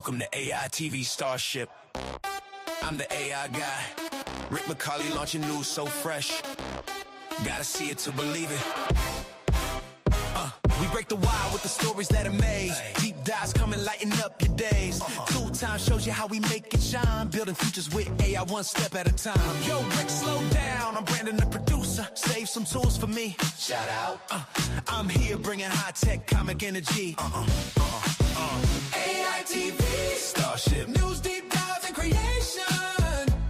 Welcome to AITV Starship. I'm the AI guy. Rick McCauley launching news so fresh. Gotta see it to believe it. We break the wire with the stories that amaze. Deep dives coming, lighten up your days. Tool time shows you how we make it shine. Building futures with AI one step at a time. Yo, Rick, slow down. I'm Brandon, the producer. Save some tools for me. Shout out. I'm here bringing high-tech comic energy. AITV Starship. News deep dives and creation.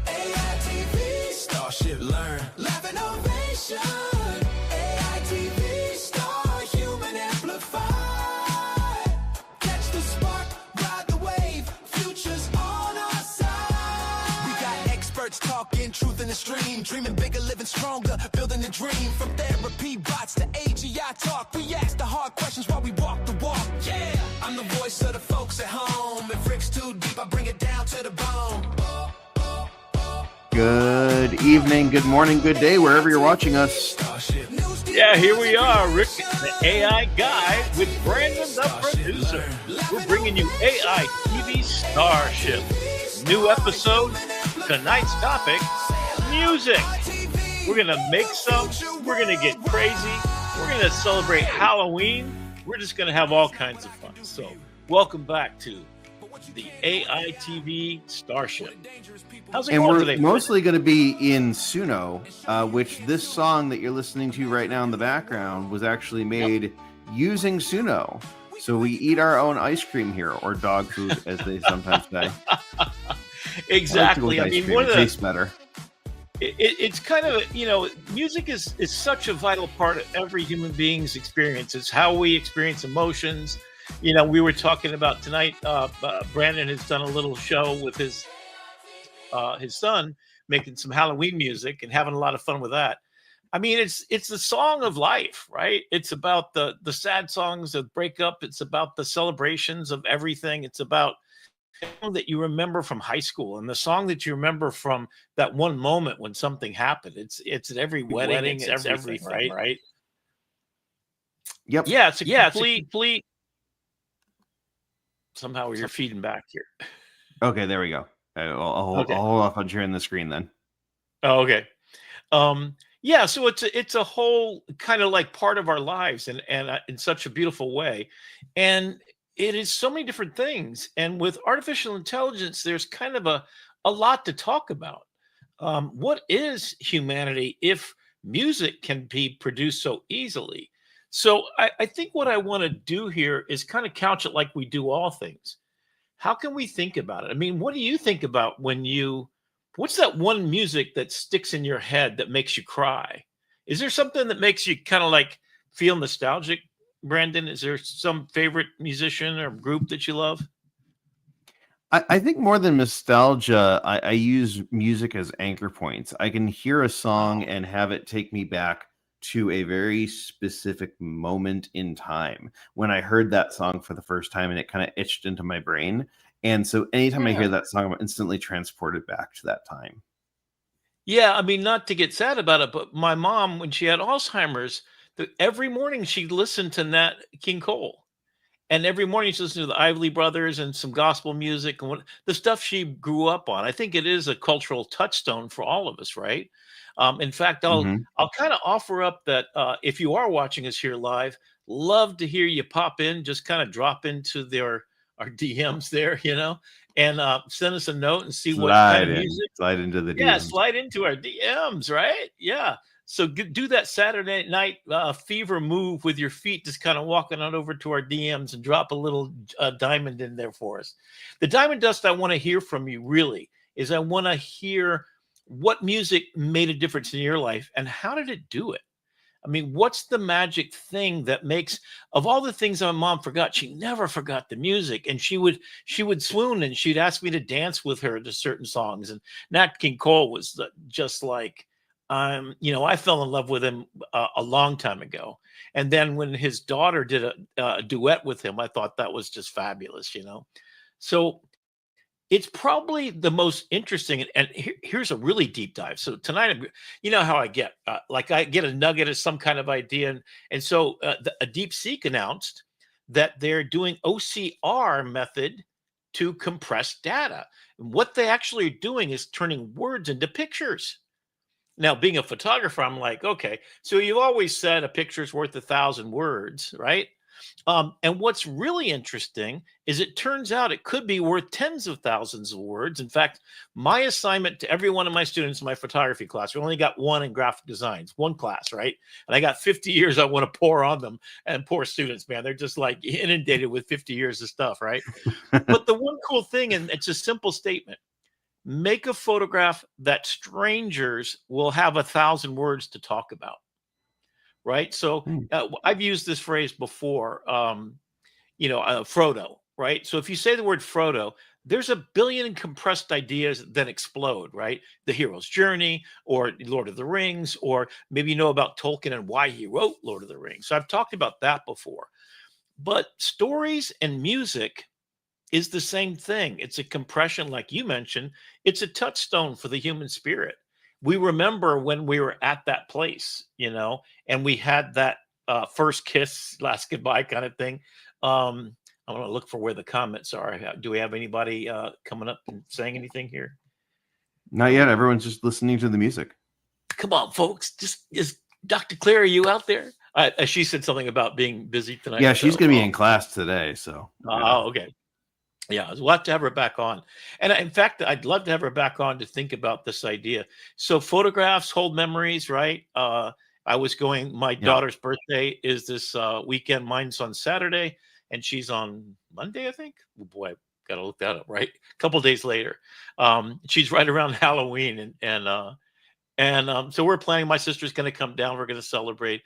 AITV Starship. Learn, laugh, innovation. AITV Star, human amplified. Catch the spark, ride the wave. Future's on our side. We got experts talking truth in the stream. Dreaming bigger, living stronger, building a dream. From therapy bots to AGI talk. We ask the hard questions while we walk the walk. Yeah, I'm the voice of the folks at home. If Rick's too deep, I bring it down to the bone. Good evening, good morning, good day, wherever you're watching us. Yeah, here we are, Rick, the AI guy, with Brandon, the producer. We're bringing you AITV Starship. New episode, tonight's topic, music. We're going to make some, we're going to get crazy, we're going to celebrate Halloween. We're just going to have all kinds of fun. So, welcome back to the AITV Starship. How's it going today? And we're mostly going to be in Suno, which this song that you're listening to right now in the background was actually made using Suno. So we eat our own ice cream here, or dog food, as they sometimes say. Exactly. I mean, it tastes better. It's kind of, music is such a vital part of every human being's experience. It's how we experience emotions. We were talking about tonight, Brandon has done a little show with his son, making some Halloween music and having a lot of fun with that. I mean, it's the song of life, right? It's about the sad songs of breakup. It's about the celebrations of everything. It's about that you remember from high school and the song that you remember from that one moment when something happened. It's at every wedding, it's everything, right? Yep. Yeah, it's a complete. Somehow you're feeding back here. Okay, there we go. I'll hold off on sharing the screen then. Oh, okay. Yeah, so it's a whole kind of like part of our lives, and in such a beautiful way, and it is so many different things. And with artificial intelligence, there's kind of a lot to talk about. What is humanity if music can be produced so easily? So I think what I want to do here is kind of couch it like we do all things. How can we think about it? I mean, what do you think about what's that one music that sticks in your head that makes you cry? Is there something that makes you kind of like feel nostalgic, Brandon? Is there some favorite musician or group that you love? I think more than nostalgia, I use music as anchor points. I can hear a song and have it take me back to a very specific moment in time when I heard that song for the first time, and it kind of itched into my brain. And so anytime I hear that song, I'm instantly transported back to that time. Yeah, I mean, not to get sad about it, but my mom, when she had Alzheimer's, every morning she'd listen to Nat King Cole. And every morning she listened to the Isley Brothers and some gospel music and the stuff she grew up on. I think it is a cultural touchstone for all of us, right? In fact, I'll kind of offer up that if you are watching us here live, love to hear you pop in, just kind of drop into our DMs there, and send us a note and see what kind of music. Slide into the DMs. Yeah, slide into our DMs, right? Yeah. So do that Saturday night fever move with your feet, just kind of walking on over to our DMs and drop a little diamond in there for us. The diamond dust I want to hear from you really is I want to hear what music made a difference in your life and how did it do it? I mean, what's the magic thing that makes, of all the things my mom forgot, she never forgot the music, and she would swoon and she'd ask me to dance with her to certain songs. And Nat King Cole was just like, I fell in love with him a long time ago. And then when his daughter did a duet with him, I thought that was just fabulous, So it's probably the most interesting. And here's a really deep dive. So tonight, you know how I get, I get a nugget of some kind of idea. And so a DeepSeek announced that they're doing OCR method to compress data. And what they actually are doing is turning words into pictures. Now, being a photographer, I'm like, okay, so you've always said a picture's worth 1,000 words, right? And what's really interesting is it turns out it could be worth tens of thousands of words. In fact, my assignment to every one of my students in my photography class, we only got one in graphic designs, one class, right? And I got 50 years I want to pour on them. And poor students, man, they're just like inundated with 50 years of stuff, right? But the one cool thing, and it's a simple statement, make a photograph that strangers will have 1,000 words to talk about, right? So Hmm. I've used this phrase before, Frodo, right? So if you say the word Frodo, there's a billion compressed ideas that explode, right? The hero's journey, or Lord of the Rings, or maybe you know about Tolkien and why he wrote Lord of the Rings. So I've talked about that before. But stories and music is the same thing. It's a compression, like you mentioned. It's a touchstone for the human spirit. We remember when we were at that place, and we had that first kiss, last goodbye kind of thing. I want to look for where the comments are. Do we have anybody coming up and saying anything here? Not yet. Everyone's just listening to the music. Come on, folks. Is Dr. Claire, are you out there? She said something about being busy tonight. Yeah, she's going to be in class today. So. Oh, okay. Yeah, we'll have to have her back on. And in fact, I'd love to have her back on to think about this idea. So photographs hold memories, right? My daughter's birthday is this weekend. Mine's on Saturday, and she's on Monday, I think. Oh boy, I've got to look that up, right? A couple days later. She's right around Halloween. And so we're planning, my sister's going to come down. We're going to celebrate.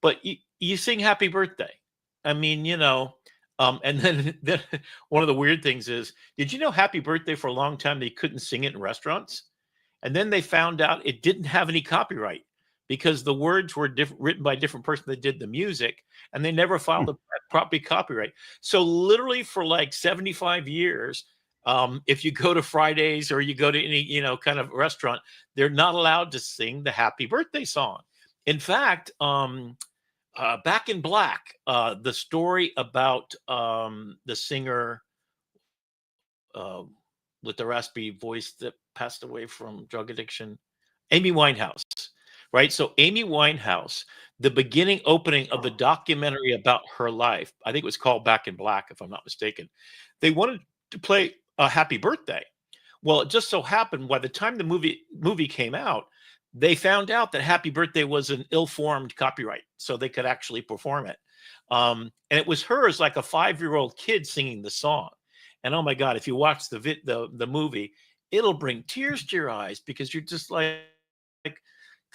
But you sing happy birthday. I mean, and then one of the weird things is, did you know happy birthday for a long time, they couldn't sing it in restaurants? And then they found out it didn't have any copyright because the words were written by a different person that did the music, and they never filed a proper copyright. So literally for like 75 years, if you go to Fridays or you go to any, kind of restaurant, they're not allowed to sing the happy birthday song. In fact, Back in Black, the story about the singer with the raspy voice that passed away from drug addiction, Amy Winehouse, right? So Amy Winehouse, the beginning opening of the documentary about her life, I think it was called Back in Black, if I'm not mistaken. They wanted to play a happy birthday. Well, it just so happened by the time the movie came out, they found out that happy birthday was an ill-formed copyright, so they could actually perform it. And it was her as like a 5-year-old kid singing the song. And oh my God, if you watch the movie, it'll bring tears to your eyes because you're just like,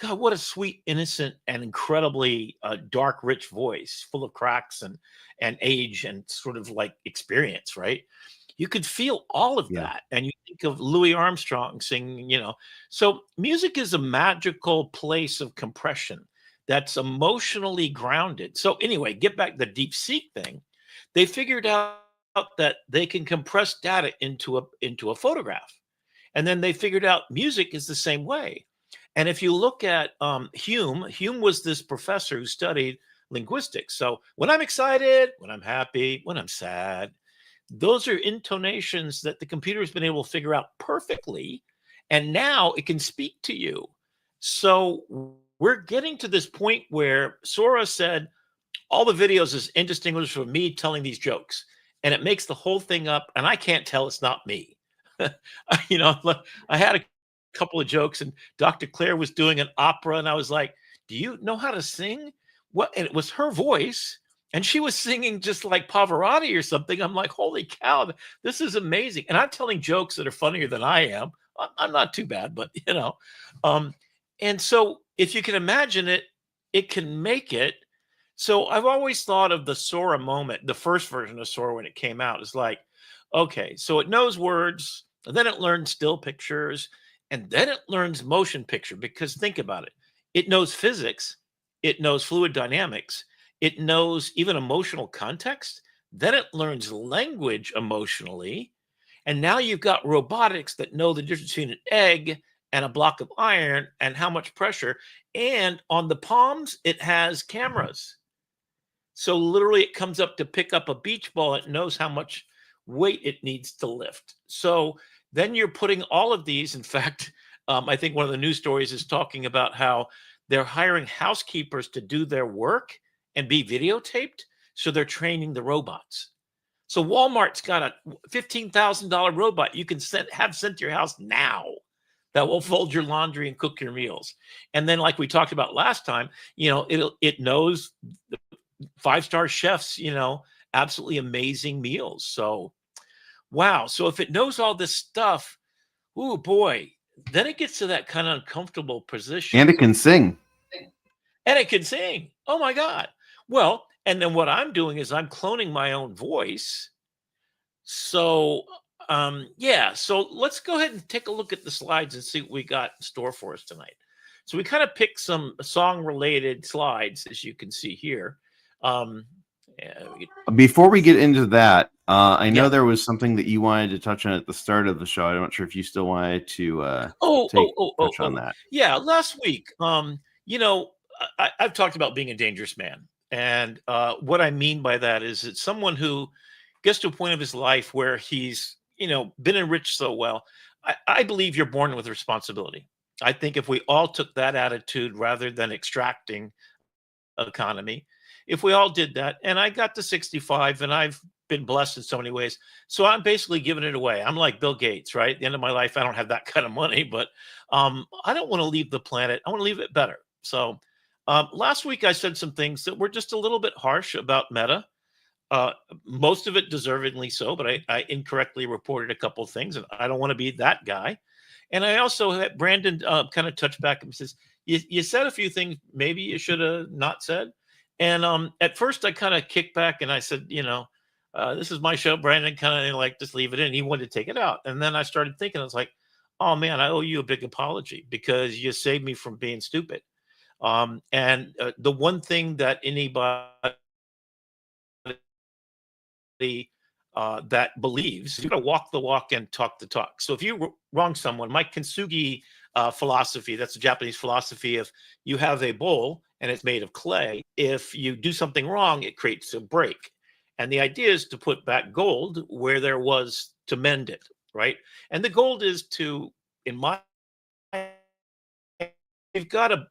God, what a sweet, innocent, and incredibly dark, rich voice, full of cracks and age and sort of like experience, right? You could feel all of that. And you think of Louis Armstrong singing, So music is a magical place of compression that's emotionally grounded. So anyway, get back to the deep seek thing. They figured out that they can compress data into a photograph. And then they figured out music is the same way. And if you look at Hume was this professor who studied linguistics. So when I'm excited, when I'm happy, when I'm sad, those are intonations that the computer has been able to figure out perfectly. And now it can speak to you. So we're getting to this point where Sora said, all the videos is indistinguishable from me telling these jokes. And it makes the whole thing up. And I can't tell it's not me. I had a couple of jokes and Dr. Claire was doing an opera. And I was like, do you know how to sing? What? And it was her voice. And she was singing just like Pavarotti or something. I'm like, holy cow, this is amazing. And I'm telling jokes that are funnier than I am. I'm not too bad, but and so if you can imagine it, it can make it. So I've always thought of the Sora moment, the first version of Sora when it came out, is like, okay, so it knows words, and then it learns still pictures, and then it learns motion picture, because think about it. It knows physics, it knows fluid dynamics, it knows even emotional context. Then it learns language emotionally. And now you've got robotics that know the difference between an egg and a block of iron and how much pressure. And on the palms, it has cameras. So literally it comes up to pick up a beach ball. It knows how much weight it needs to lift. So then you're putting all of these. In fact, I think one of the news stories is talking about how they're hiring housekeepers to do their work and be videotaped. So they're training the robots. So Walmart's got a $15,000 robot you can have sent to your house now that will fold your laundry and cook your meals. And then, like we talked about last time, it knows the 5-star chefs, absolutely amazing meals. So wow. So if it knows all this stuff, oh boy, then it gets to that kind of uncomfortable position. And it can sing. And it can sing. Oh my God. Well, and then what I'm doing is I'm cloning my own voice. So yeah, so let's go ahead and take a look at the slides and see what we got in store for us tonight. So we kind of picked some song related slides, as you can see here. Yeah, Before we get into that, I know Yeah. there was something that you wanted to touch on at the start of the show. I'm not sure if you still wanted to touch on that. Yeah, last week, I've talked about being a dangerous man. And what I mean by that is it's someone who gets to a point of his life where he's, been enriched so well. I believe you're born with responsibility. I think if we all took that attitude rather than extracting economy, if we all did that, and I got to 65 and I've been blessed in so many ways. So I'm basically giving it away. I'm like Bill Gates, right? At the end of my life, I don't have that kind of money, but I don't want to leave the planet. I want to leave it better. So last week I said some things that were just a little bit harsh about Meta. Most of it deservedly so, but I incorrectly reported a couple of things, and I don't want to be that guy. And I also had Brandon kind of touch back and says, you said a few things maybe you should have not said. And at first I kind of kicked back and I said, this is my show. Brandon kind of like, just leave it in. He wanted to take it out. And then I started thinking, I was like, oh man, I owe you a big apology because you saved me from being stupid. And the one thing that anybody that believes you got to walk the walk and talk the talk. So if you wrong someone, my kintsugi philosophy, that's a Japanese philosophy of you have a bowl and it's made of clay. If you do something wrong, it creates a break. And the idea is to put back gold where there was to mend it, right? And the gold is to, in my, you've got a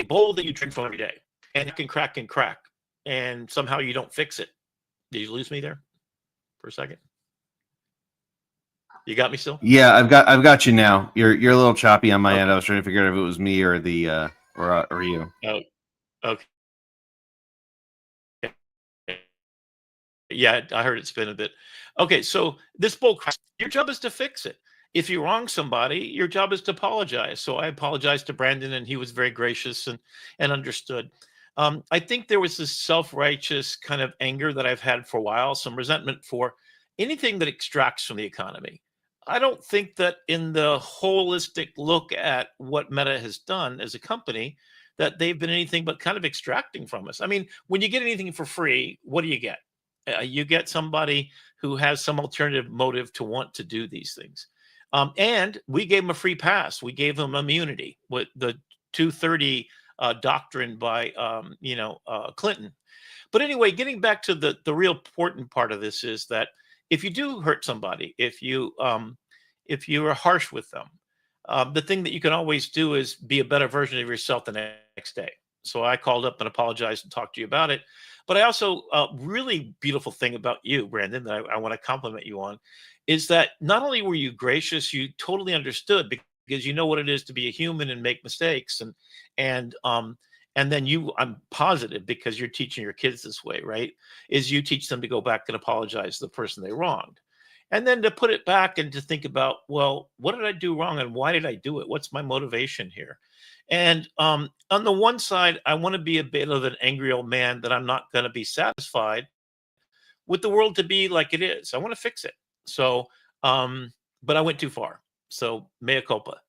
bowl that you drink from every day, and it can crack and crack, and somehow you don't fix it. Did you lose me there for a second? You got me still? Yeah, I've got you now. You're a little choppy on my end. I was trying to figure out if it was me or the or you. Oh, okay. Yeah, I heard it spin a bit. Okay, so this bowl crack, your job is to fix it. If you wrong somebody, your job is to apologize. So I apologized to Brandon, and he was very gracious and understood. I think there was this self-righteous kind of anger that I've had for a while, some resentment for anything that extracts from the economy. I don't think that in the holistic look at what Meta has done as a company, that they've been anything but kind of extracting from us. I mean, when you get anything for free, what do you get? You get somebody who has some alternative motive to want to do these things. And we gave them a free pass. We gave them immunity with the 230 doctrine by, Clinton. But anyway, getting back to the real important part of this is that if you do hurt somebody, if you are harsh with them, the thing that you can always do is be a better version of yourself the next day. So I called up and apologized and talked to you about it. But I also, really beautiful thing about you, Brandon, that I want to compliment you on, is that not only were you gracious, you totally understood because you know what it is to be a human and make mistakes, and then I'm positive because you're teaching your kids this way, right? Is you teach them to go back and apologize to the person they wronged, and then to put it back and to think about, well, what did I do wrong and why did I do it? What's my motivation here? And on the one side, I want to be a bit of an angry old man that I'm not going to be satisfied with the world to be like it is. I want to fix it. So, but I went too far. So mea culpa.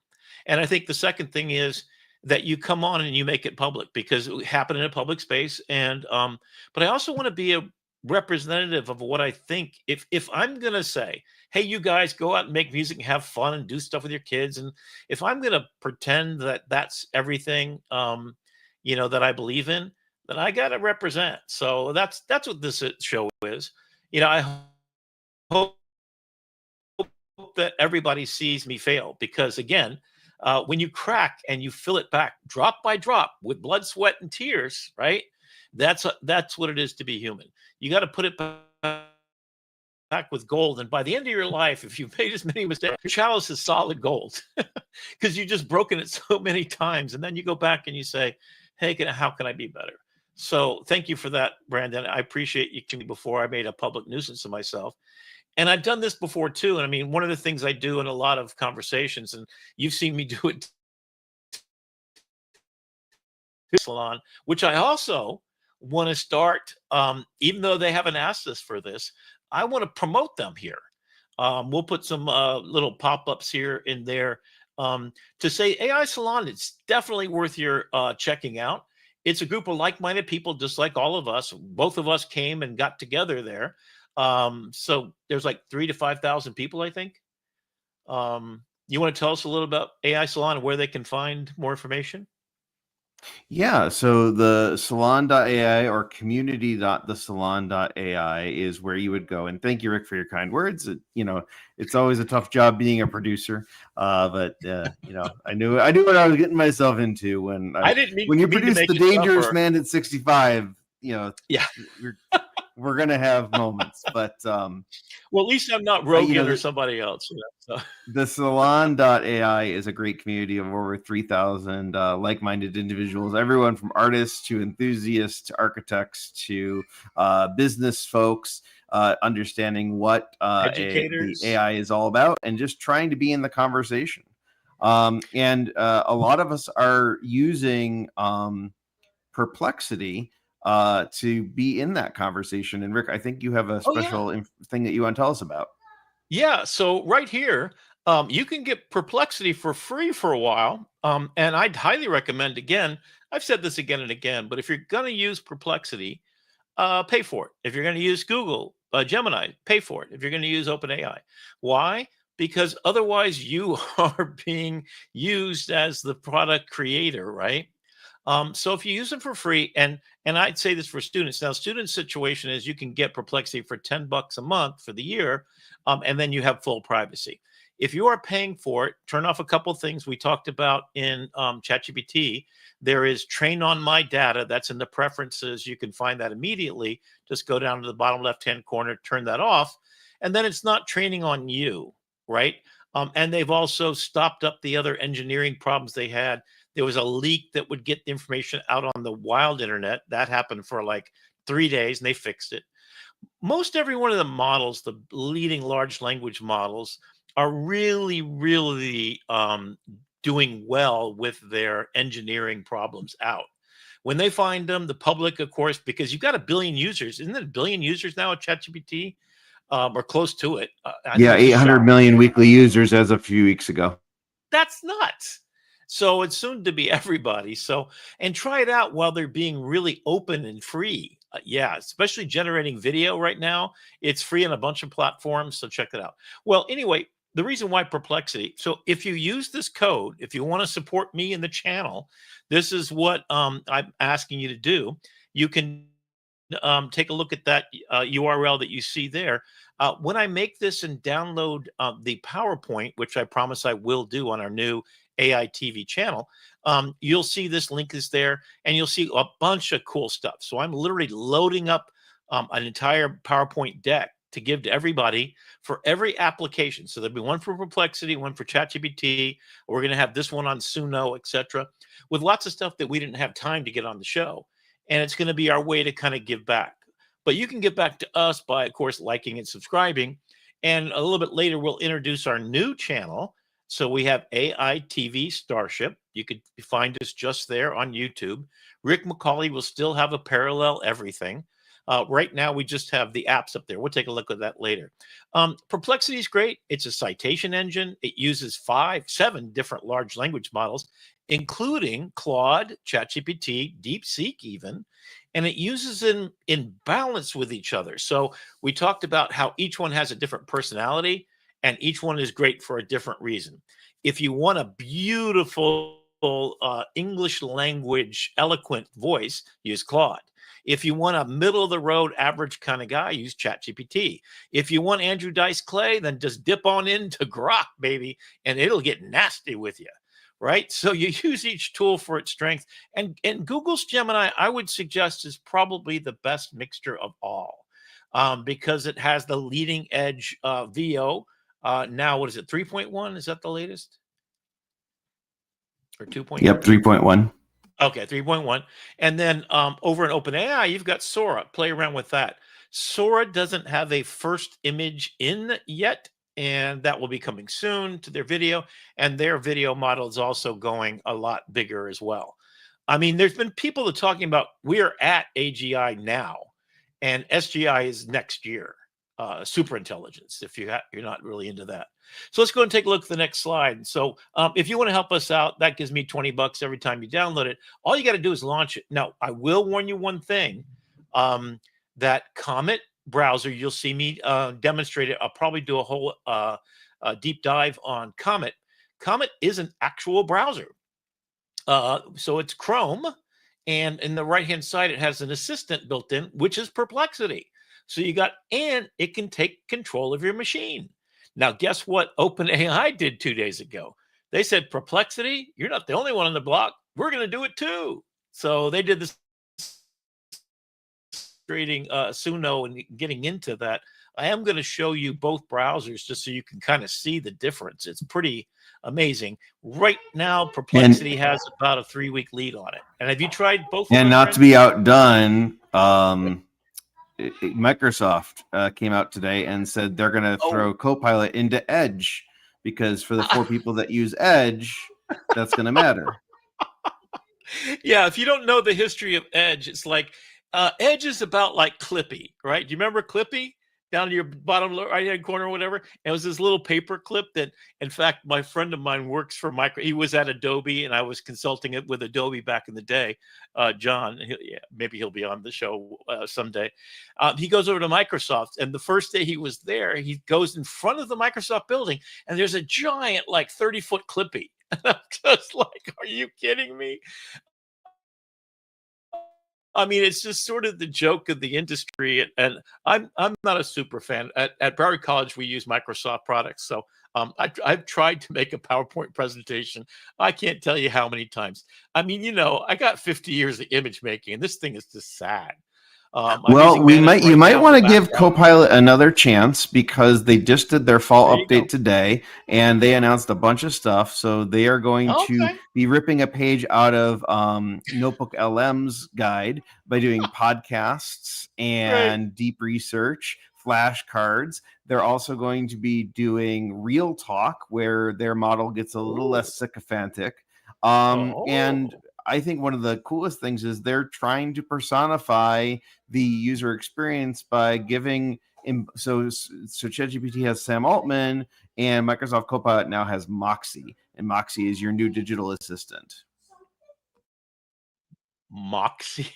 And I think the second thing is that you come on and you make it public because it happened in a public space. And but I also want to be a representative of what I think. If I'm gonna say, hey, you guys go out and make music and have fun and do stuff with your kids, and if I'm gonna pretend that that's everything, that I believe in, then I got to represent. So that's what this show is. I hope that everybody sees me fail because again, when you crack and you fill it back drop by drop with blood, sweat, and tears, right? That's what it is to be human. You got to put it back with gold, and by the end of your life, if you've made as many mistakes, your chalice is solid gold because you've just broken it so many times, and then you go back and you say, "Hey, how can I be better?" So, thank you for that, Brandon. I appreciate you me before I made a public nuisance of myself. And I've done this before too. And I mean, one of the things I do in a lot of conversations, and you've seen me do it salon, which I also want to start, even though they haven't asked us for this, I want to promote them here. We'll put some little pop-ups here in there to say AI Salon, it's definitely worth your checking out. It's a group of like-minded people, just like all of us. Both of us came and got together there. So there's like 3,000 to 5,000 people, I think. You want to tell us a little about AI Salon and where they can find more information? Yeah, so the salon.ai or community.thesalon.ai is where you would go. And thank you, Rick, for your kind words. It's always a tough job being a producer, but I knew what I was getting myself into I didn't when you mean to produce make The it Dangerous tougher. Man at 65. Yeah. We're gonna have moments, but Well, at least I'm not Rogan or the, somebody else. So. the salon.ai is a great community of over 3,000 like-minded individuals, everyone from artists to enthusiasts to architects to business folks, understanding what the Educators. AI is all about and just trying to be in the conversation. And a lot of us are using Perplexity to be in that conversation. And Rick, I think you have a Oh, yeah. special thing that you want to tell us about. Yeah. So right here, you can get Perplexity for free for a while. And I'd highly recommend, again, I've said this again and again, but if you're going to use Perplexity, pay for it. If you're going to use Google, Gemini, pay for it. If you're going to use OpenAI, why? Because otherwise you are being used as the product creator, right? So if you use them for free, and I'd say this for students. Now, student situation is you can get Perplexity for $10 a month for the year, and then you have full privacy. If you are paying for it, turn off a couple things we talked about in ChatGPT. There is train on my data. That's in the preferences. You can find that immediately. Just go down to the bottom left-hand corner, turn that off, and then it's not training on you, right? And they've also stopped up the other engineering problems they had. There was a leak that would get the information out on the wild internet. That happened for like 3 days and they fixed it. Most every one of the models, the leading large language models, are really, really doing well with their engineering problems out. When they find them, the public, of course, because you've got 1 billion users. Isn't it 1 billion users now at ChatGPT? Or close to it. Yeah, 800 million weekly users as a few weeks ago. That's nuts. So it's soon to be everybody. So, and try it out while they're being really open and free. Yeah, especially generating video right now. It's free on a bunch of platforms. So check it out. Well, anyway, the reason why Perplexity. So if you use this code, if you want to support me in the channel, this is what I'm asking you to do. You can take a look at that URL that you see there. When I make this and download the PowerPoint, which I promise I will do on our new AITV channel, you'll see this link is there and you'll see a bunch of cool stuff. So I'm literally loading up an entire PowerPoint deck to give to everybody for every application. So there'll be one for Perplexity, one for ChatGPT. We're going to have this one on Suno, etc., with lots of stuff that we didn't have time to get on the show. And it's going to be our way to kind of give back. But you can give back to us by, of course, liking and subscribing. And a little bit later, we'll introduce our new channel. So we have AITV Starship. You could find us just there on YouTube. Rick McCauley will still have a parallel everything. Right now, we just have the apps up there. We'll take a look at that later. Perplexity is great. It's a citation engine. It uses 7 different large language models, including Claude, ChatGPT, DeepSeek even, and it uses them in balance with each other. So we talked about how each one has a different personality and each one is great for a different reason. If you want a beautiful English language eloquent voice, use Claude. If you want a middle of the road average kind of guy, use ChatGPT. If you want Andrew Dice Clay, then just dip on into Grok, baby, and it'll get nasty with you. Right. So you use each tool for its strength. And Google's Gemini, I would suggest, is probably the best mixture of all, because it has the leading edge VO. Now, what is it? 3.1? Is that the latest? Or 2.1? Yep, 3.1. Okay, 3.1. And then over in OpenAI, you've got Sora. Play around with that. Sora doesn't have a first image in yet, and that will be coming soon to their video. And their video model is also going a lot bigger as well. I mean, there's been people that are talking about we're at AGI now, and SGI is next year. Super intelligence, if you're not really into that. So let's go and take a look at the next slide. So if you want to help us out, that gives me $20 every time you download it. All you got to do is launch it. Now, I will warn you one thing, that Comet browser, you'll see me demonstrate it. I'll probably do a whole deep dive on Comet. Comet is an actual browser. So it's Chrome, and in the right-hand side, it has an assistant built in, which is Perplexity. So you got, and it can take control of your machine. Now, guess what OpenAI did 2 days ago? They said, Perplexity, you're not the only one on the block. We're going to do it too. So they did this creating Suno and getting into that. I am going to show you both browsers just so you can kind of see the difference. It's pretty amazing. Right now, Perplexity has about a 3-week lead on it. And have you tried both of them? And not to be outdone, Microsoft came out today and said they're going to throw Copilot into Edge, because for the 4 people that use Edge, that's going to matter. Yeah, if you don't know the history of Edge, it's like Edge is about like Clippy, right? Do you remember Clippy? Down to your bottom right-hand corner or whatever. And it was this little paper clip that, in fact, my friend of mine works for he was at Adobe, and I was consulting it with Adobe back in the day. John, maybe he'll be on the show someday. He goes over to Microsoft, and the first day he was there, he goes in front of the Microsoft building, and there's a giant, like 30-foot Clippy. And I'm just like, are you kidding me? I mean, it's just sort of the joke of the industry, and I'm not a super fan. At Barry College, we use Microsoft products, so I've tried to make a PowerPoint presentation. I can't tell you how many times. I mean, I got 50 years of image making, and this thing is just sad. Well, you might want to give Copilot another chance, because they just did their fall update today, and they announced a bunch of stuff. So they are going to be ripping a page out of Notebook LM's guide by doing podcasts and deep research, flashcards. They're also going to be doing real talk, where their model gets a little less sycophantic. And I think one of the coolest things is they're trying to personify the user experience by giving so ChatGPT has Sam Altman, and Microsoft Copilot now has Moxie, and Moxie is your new digital assistant. Moxie.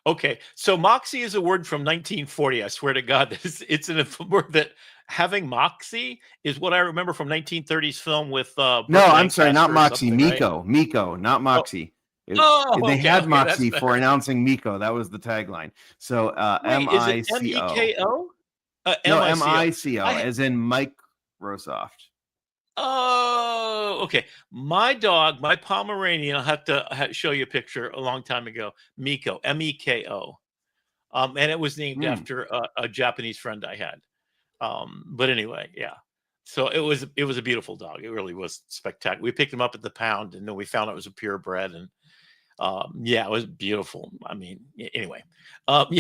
Okay, so Moxie is a word from 1940. I swear to God, it's a word that having Moxie is what I remember from 1930s film with. No, I'm sorry, not Moxie. Miko, right? Miko, not Moxie. They had Moxie for announcing Miko. That was the tagline. So M-I-C-O. Is it M-E-K-O? No, M-I-C-O, as in Microsoft. Oh, okay. My dog, my Pomeranian, I'll have to show you a picture a long time ago. Miko, M-E-K-O. And it was named after a Japanese friend I had. But anyway, yeah. So it was a beautiful dog. It really was spectacular. We picked him up at the pound, and then we found out it was a purebred, and it was beautiful. I mean, anyway, not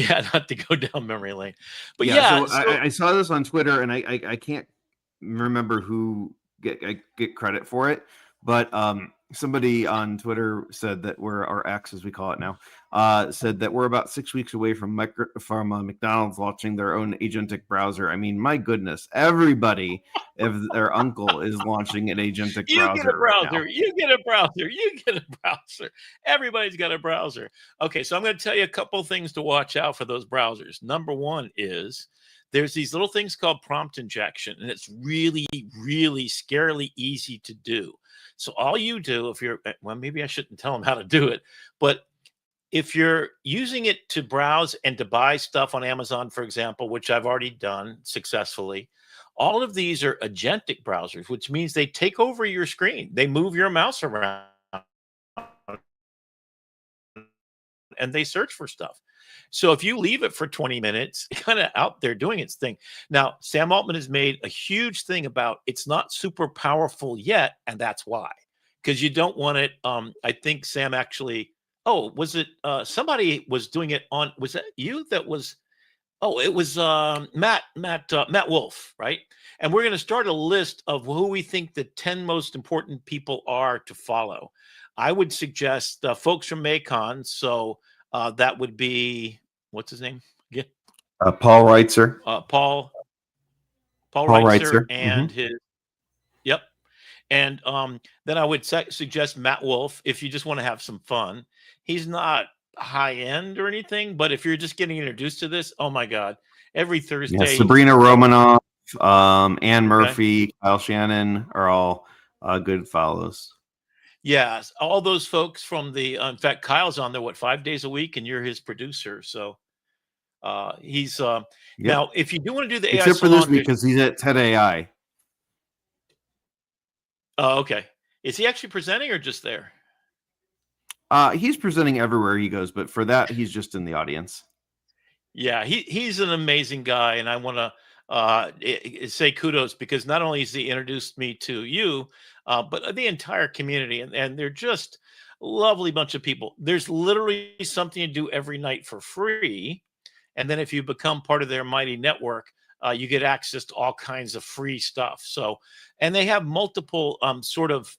to go down memory lane, but so I saw this on Twitter, and I can't remember who get credit for it, but somebody on Twitter said that or X as we call it now, said that we're about 6 weeks away from McDonald's launching their own agentic browser. I mean, my goodness, everybody, if their uncle is launching an agentic browser. You get a browser. You get a browser. You get a browser. Everybody's got a browser. Okay, so I'm going to tell you a couple things to watch out for those browsers. Number one is there's these little things called prompt injection, and it's really, really scarily easy to do. So all you do, if you're, well, maybe I shouldn't tell them how to do it, but if you're using it to browse and to buy stuff on Amazon, for example, which I've already done successfully, all of these are agentic browsers, which means they take over your screen. They move your mouse around and they search for stuff. So if you leave it for 20 minutes, kind of out there doing its thing. Now, Sam Altman has made a huge thing about it's not super powerful yet, and that's why. Because you don't want it. I think Sam actually, was it somebody was doing it on, was that you that was, it was Matt Wolf, right? And we're going to start a list of who we think the 10 most important people are to follow. I would suggest folks from Macon. So that would be, what's his name? Yeah. Paul Reitzer. Paul Paul Reitzer Reitzer. and his, yep. And then I would suggest Matt Wolf if you just want to have some fun. He's not high end or anything, but if you're just getting introduced to this, oh my God, every Thursday. Yeah, Sabrina Romanoff, Ann Murphy, Kyle Shannon are all good follows. Yes, all those folks from the, in fact, Kyle's on there, 5 days a week, and you're his producer. So he's, now, if you do want to do the AI except for salon, this week, because he's at TED AI. Oh, okay. Is he actually presenting or just there? He's presenting everywhere he goes, but for that, he's just in the audience. Yeah, he's an amazing guy, and I want to say kudos because not only has he introduced me to you, but the entire community, and they're just a lovely bunch of people. There's literally something to do every night for free, and then if you become part of their mighty network, you get access to all kinds of free stuff. So, and they have multiple sort of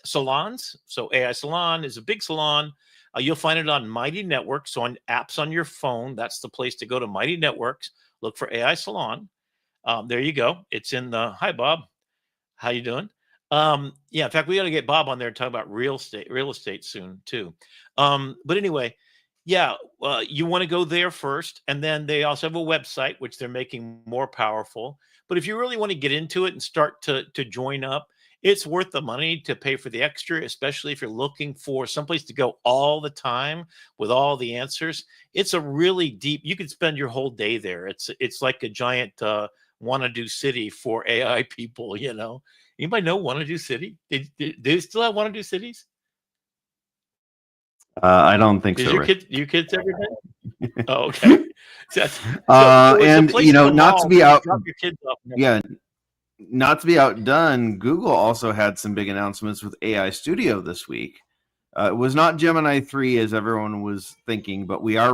salons. So AI Salon is a big salon. You'll find it on Mighty Networks. So on apps on your phone, that's the place to go to Mighty Networks. Look for AI Salon. There you go. It's in the, hi, Bob. How you doing? Yeah, in fact, we got to get Bob on there and talk about real estate soon too. But anyway, yeah, you want to go there first. And then they also have a website, which they're making more powerful. But if you really want to get into it and start to join up, it's worth the money to pay for the extra, especially if you're looking for someplace to go all the time with all the answers. It's a really deep, you could spend your whole day there. It's like a giant wanna do city for AI people, you know. Anybody know wanna do city? Do they still have wanna do cities? I don't think Is so. your kids every day? Oh, okay. So and you know, not to be out, drop your kids off. yeah, not to be outdone, Google also had some big announcements with AI Studio this week. It was not Gemini 3 as everyone was thinking, but we are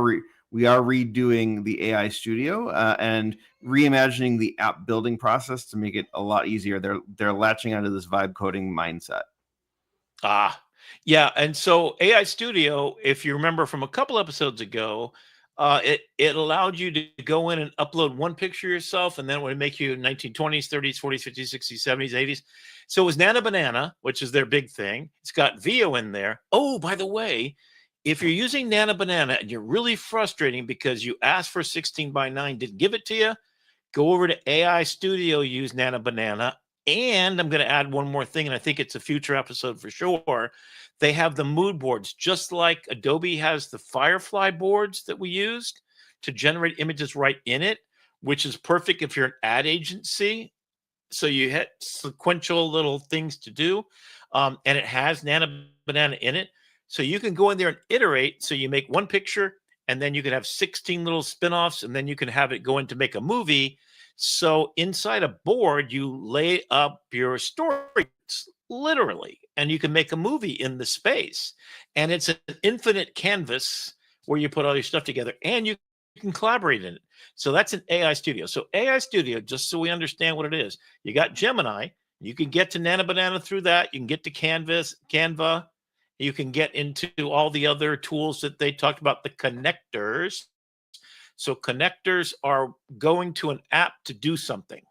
redoing the AI Studio and reimagining the app building process to make it a lot easier. They're latching onto this vibe coding mindset. Yeah, and so AI Studio, if you remember from a couple episodes ago, it allowed you to go in and upload one picture of yourself, and then it would make you 1920s, 30s, 40s, 50s, 60s, 70s, 80s. So it was Nana Banana, which is their big thing. It's got Veo in there. Oh, by the way, if you're using Nana Banana and you're really frustrating because you asked for 16:9, didn't give it to you, go over to AI Studio, use Nana Banana. And I'm going to add one more thing, and I think it's a future episode for sure. They have the mood boards, just like Adobe has the Firefly boards that we used to generate images right in it, which is perfect if you're an ad agency. So you hit sequential little things to do, and it has Nana Banana in it. So you can go in there and iterate. So you make one picture, and then you can have 16 little spinoffs, and then you can have it go in to make a movie. So inside a board, you lay up your stories, literally, and you can make a movie in the space. And it's an infinite canvas where you put all your stuff together, and you can collaborate in it. So that's an AI Studio. So AI Studio, just so we understand what it is, you got Gemini. You can get to Nana Banana through that. You can get to Canva. You can get into all the other tools that they talked about, the connectors. So connectors are going to an app to do something.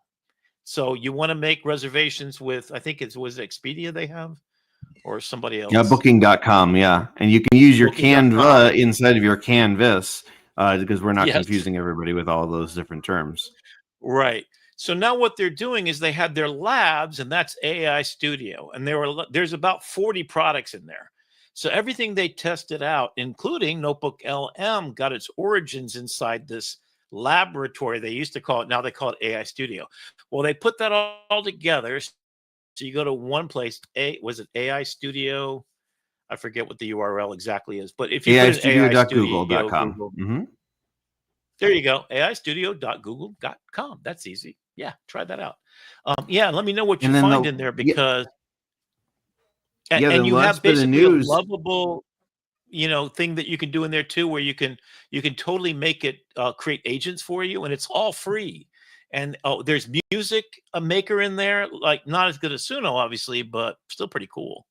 So you want to make reservations with, I think was it Expedia they have or somebody else? Yeah, booking.com. Yeah. And you can use your Canva inside of your Canvas because we're not confusing everybody with all those different terms. Right. So now what they're doing is they had their labs, and that's AI Studio, and there's about 40 products in there. So everything they tested out, including Notebook LM, got its origins inside this laboratory. They used to call it, now they call it AI Studio. Well, they put that all together. So you go to one place, was it AI Studio? I forget what the URL exactly is, but if you put in AI Studio aistudio.google.com. Google, Mm-hmm. there you go. aistudio.google.com. That's easy. Yeah, try that out. Yeah, let me know what you And then find in there, because the and you last have bit of basically a news. lovable, thing that you can do in there too, where you can totally make it create agents for you, and it's all free. And there's music a maker in there, like not as good as Suno, obviously, but still pretty cool.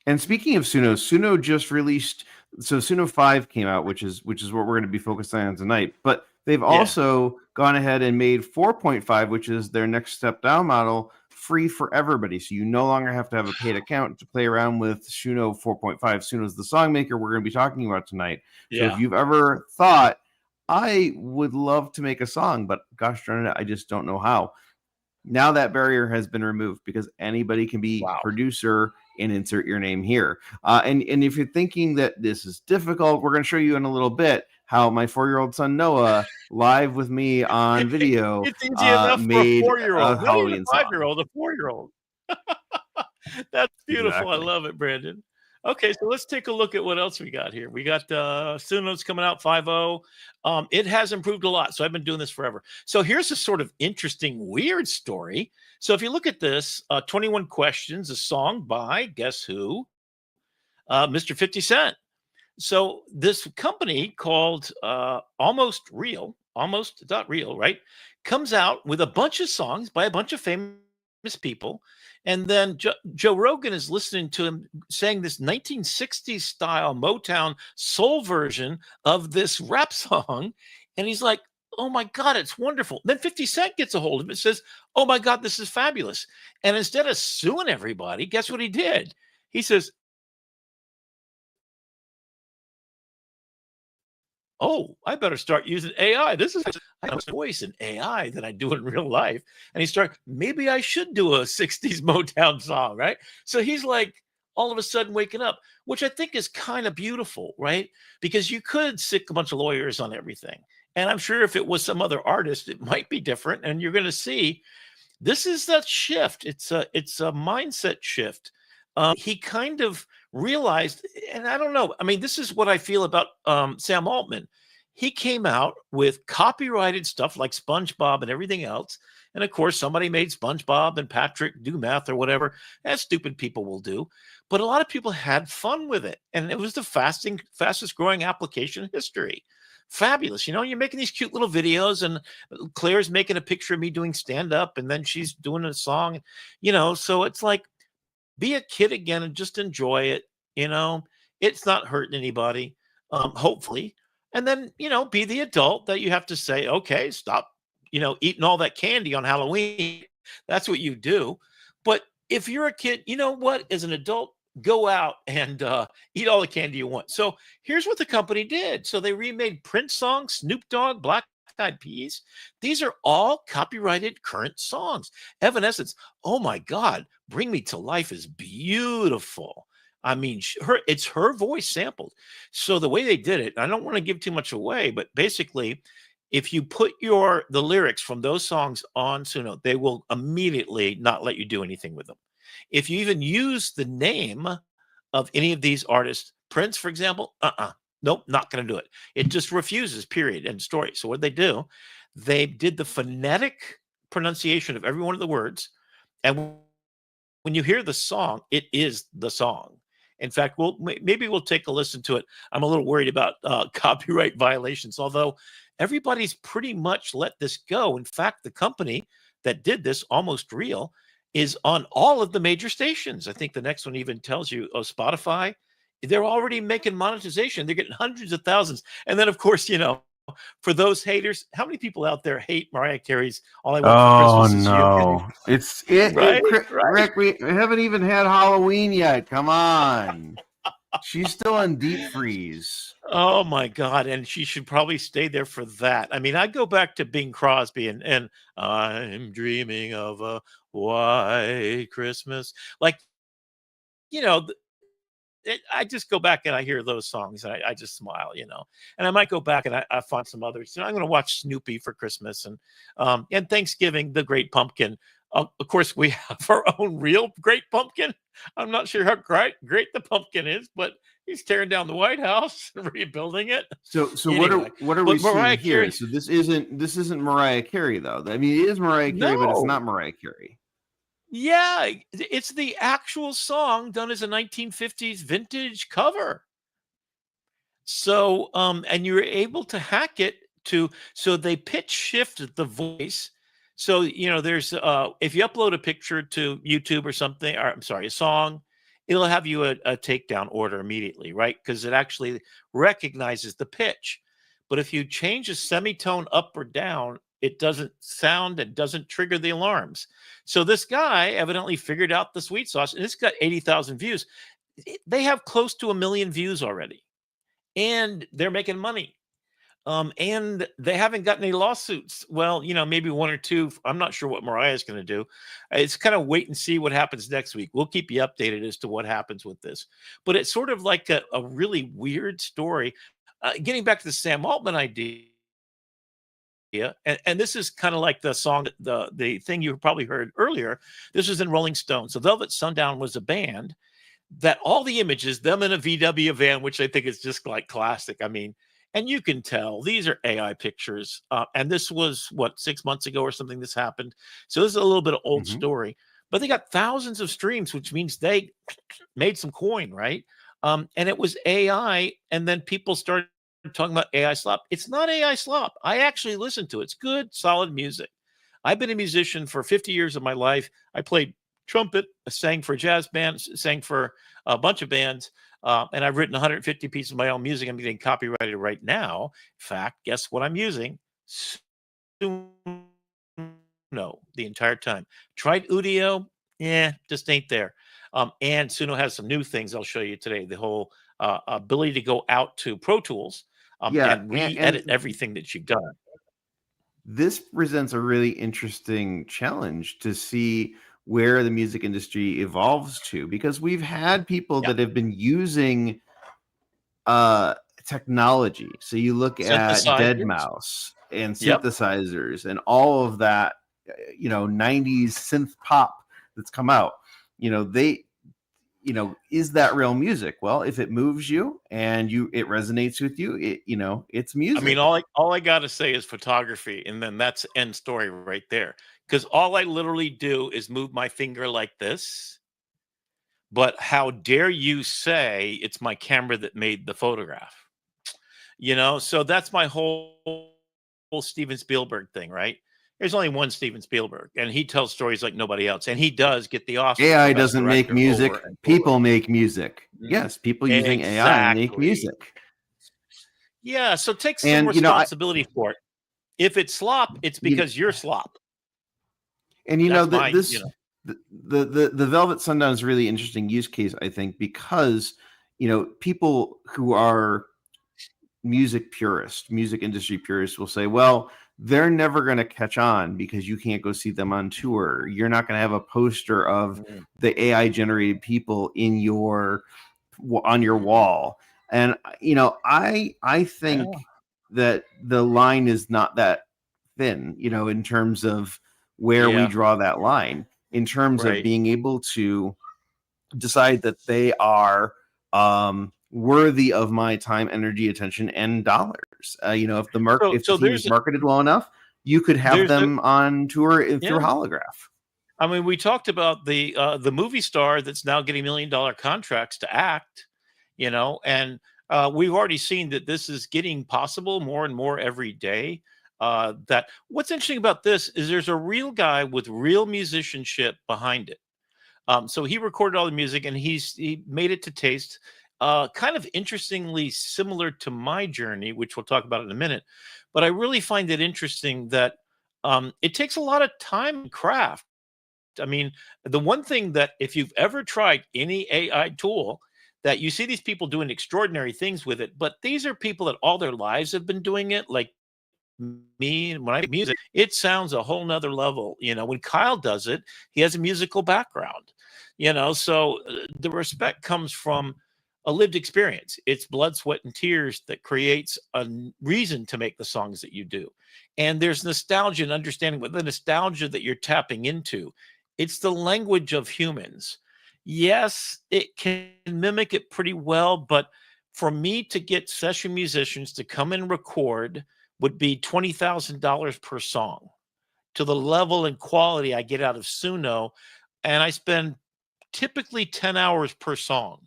And speaking of Suno, Suno just released, so Suno 5 came out, which is what we're going to be focusing on tonight. But they've Yeah. also gone ahead and made 4.5, which is their next step down model, free for everybody. So you no longer have to have a paid account to play around with Suno 4.5. Suno is the song maker we're going to be talking about tonight. So Yeah. if you've ever thought, I would love to make a song, but gosh darn it, I just don't know how. Now that barrier has been removed, because anybody can be Wow. producer and insert your name here. And if you're thinking that this is difficult, we're going to show you in a little bit how my 4-year-old son Noah, live with me on video, It's easy enough for a made a 4-year-old, not even a Halloween song. 5-year-old, a 4-year-old. That's beautiful. I Exactly. love it, Brandon. Okay, so let's take a look at what else we got here. We got Suno's coming out 5.0. It has improved a lot. So I've been doing this forever. So here's a sort of interesting, weird story. So if you look at this, 21 Questions, a song by, guess who? Mr. 50 Cent. So this company called Almost Real, almost.real, right? Comes out with a bunch of songs by a bunch of famous people. And then Joe Rogan is listening to him saying this 1960s style Motown soul version of this rap song. And he's like, oh my God, it's wonderful. Then 50 Cent gets a hold of it and says, oh my God, this is fabulous. And instead of suing everybody, guess what he did? He says, oh, I better start using AI. This is I have a voice in AI than I do in real life. And he started, maybe I should do a 60s Motown song, right? So he's like all of a sudden waking up, which I think is kind of beautiful, right? Because you could sick a bunch of lawyers on everything. And I'm sure if it was some other artist, it might be different. And you're going to see this is that shift. It's a mindset shift. He kind of realized, and I don't know. I mean, this is what I feel about Sam Altman. He came out with copyrighted stuff like SpongeBob and everything else, and of course, somebody made SpongeBob and Patrick do math or whatever, as stupid people will do. But a lot of people had fun with it, and it was the fastest growing application in history. Fabulous. You're making these cute little videos, and Claire's making a picture of me doing stand up, and then she's doing a song, so it's like, be a kid again and just enjoy it. It's not hurting anybody, hopefully. And then, be the adult that you have to say, okay, stop, eating all that candy on Halloween. That's what you do. But if you're a kid, you know what? As an adult, go out and eat all the candy you want. So here's what the company did. So they remade Prince songs, Snoop Dogg, Black Eyed Peas. These are all copyrighted current songs. Evanescence, oh my God, Bring Me to Life is beautiful. I mean, it's her voice sampled. So the way they did it, I don't want to give too much away, but basically, if you put the lyrics from those songs on Suno, they will immediately not let you do anything with them. If you even use the name of any of these artists, Prince, for example, nope, not going to do it. It just refuses, period, end story. So what they do, they did the phonetic pronunciation of every one of the words. And when you hear the song, it is the song. In fact, maybe we'll take a listen to it. I'm a little worried about copyright violations, although everybody's pretty much let this go. In fact, the company that did this, Almost Real, is on all of the major stations. I think the next one even tells you, Spotify, they're already making monetization. They're getting hundreds of thousands. And then, of course, for those haters, how many people out there hate Mariah Carey's All I Want for Christmas Is You? Right? Right? Rick, we haven't even had Halloween yet. Come on. She's still on deep freeze. Oh my God, and she should probably stay there for that. I mean, I go back to Bing Crosby and I'm dreaming of a white Christmas. Like, you know, I just go back and I hear those songs and I just smile, And I might go back and I find some others. I'm going to watch Snoopy for Christmas and Thanksgiving, The Great Pumpkin. Of course, we have our own real Great Pumpkin. I'm not sure how great the pumpkin is, but he's tearing down the White House and rebuilding it. So Anyway, what are we but seeing Mariah here? Carey, So this isn't Mariah Carey though. I mean, it is Mariah Carey, but it's no, not Mariah Carey. yeah, it's the actual song done as a 1950s vintage cover. So, and you're able to hack it so they pitch shift the voice. So, there's if you upload a picture to YouTube or something, or I'm sorry, a song, it'll have you a takedown order immediately, right? Because it actually recognizes the pitch. But if you change a semitone up or down, it doesn't sound and doesn't trigger the alarms. So this guy evidently figured out the sweet sauce, and it's got 80,000 views. They have close to 1 million views already, and they're making money. And they haven't got any lawsuits. Well, maybe one or two. I'm not sure what Mariah is going to do. It's kind of wait and see what happens next week. We'll keep you updated as to what happens with this. But it's sort of like a really weird story. Getting back to the Sam Altman idea, and this is kind of like the song, the thing you probably heard earlier. This was in Rolling Stone. So Velvet Sundown was a band that all the images, them in a VW van, which I think is just like classic. I mean, and you can tell these are AI pictures. And this was 6 months ago or something this happened. So this is a little bit of old Mhm. story, but they got thousands of streams, which means they made some coin, right? And it was AI. And then people started talking about AI slop. It's not AI slop. I actually listened to it. It's good, solid music. I've been a musician for 50 years of my life. I played trumpet, sang for jazz bands, sang for a bunch of bands, and I've written 150 pieces of my own music. I'm getting copyrighted right now. In fact, guess what I'm using? Suno, the entire time. Tried Udio, just ain't there. And Suno has some new things I'll show you today. The whole ability to go out to Pro Tools Yeah, and and re-edit everything that you've done. this presents a really interesting challenge to see where the music industry evolves to, because we've had people Yeah. that have been using technology. So you look at Synthesizers. Mouse and Yep. synthesizers and all of that, 90s synth pop that's come out. They is that real music? Well, if it moves you and it resonates with you, it's I music. mean, all I gotta say is photography, and then that's end story right there. Because all I literally do is move my finger like this. But how dare you say it's my camera that made the photograph? So that's my whole Steven Spielberg thing, right? There's only one Steven Spielberg, and he tells stories like nobody else, and he does get the Oscar for AI best doesn't make director over music. and over. People make music. Mhm. Yes, people using AI make Exactly. music. Yeah, so take some And responsibility for it. If it's slop, it's you, because you're slop. and That's my, the Velvet Sundown is a really interesting use case, I think, because people who are music industry purists will say, well, they're never going to catch on because you can't go see them on tour. You're not going to have a poster of Mhm. the AI generated people on your wall. And I think Yeah, that the line is not that thin, in terms of where we yeah, draw that line, in terms of right. being able to decide that they are worthy of my time, energy, attention, and dollars. If So if the so team is there's marketed well enough, you could have there's a them on tour through yeah. holograph. I mean, we talked about the movie star that's now getting $1 million contracts to act, and we've already seen that this is getting possible more and more every day. That what's interesting about this is there's a real guy with real musicianship behind it. So he recorded all the music and he made it to taste. Kind of interestingly similar to my journey, which we'll talk about in a minute. But I really find it interesting that it takes a lot of time and craft. I mean, the one thing that if you've ever tried any AI tool, that you see these people doing extraordinary things with it, but these are people that all their lives have been doing it. Like me, and when I make music, it sounds a whole nother level. When Kyle does it, he has a musical background, so the respect comes from a lived experience. It's blood, sweat, and tears that creates a reason to make the songs that you do. And there's nostalgia and understanding, but the nostalgia that you're tapping into, it's the language of humans. Yes, it can mimic it pretty well, but for me to get session musicians to come and record would be $20,000 per song, to the level and quality I get out of Suno. And I spend typically 10 hours per song.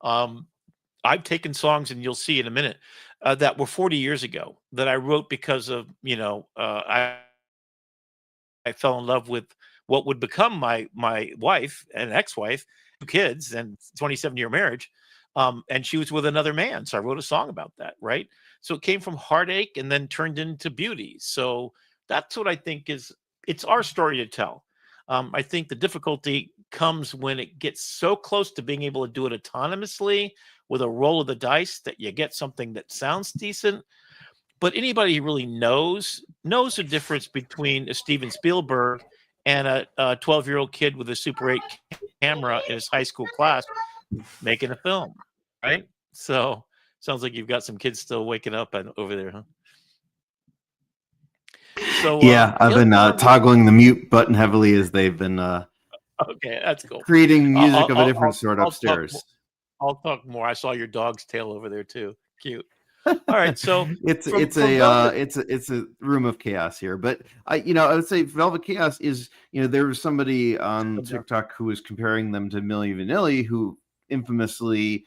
I've taken songs, and you'll see in a minute, that were 40 years ago that I wrote because of, I fell in love with what would become my wife and ex-wife, 2 kids, and 27-year marriage. And she was with another man. So I wrote a song about that, right? So it came from heartache and then turned into beauty. So that's what I think it's our story to tell. I think the difficulty comes when it gets so close to being able to do it autonomously with a roll of the dice that you get something that sounds decent. But anybody who really knows the difference between a Steven Spielberg and a 12-year-old kid with a Super 8 camera in his high school class making a film, right? So sounds like you've got some kids still waking up over there, huh? So yeah, I've been toggling the mute button heavily as they've been okay, that's cool. Creating music of a different sort upstairs. I'll talk more. I saw your dog's tail over there too. Cute. All right, so it's a room of chaos here, but I would say Velvet Chaos is, there was somebody on TikTok who was comparing them to Milli Vanilli, who infamously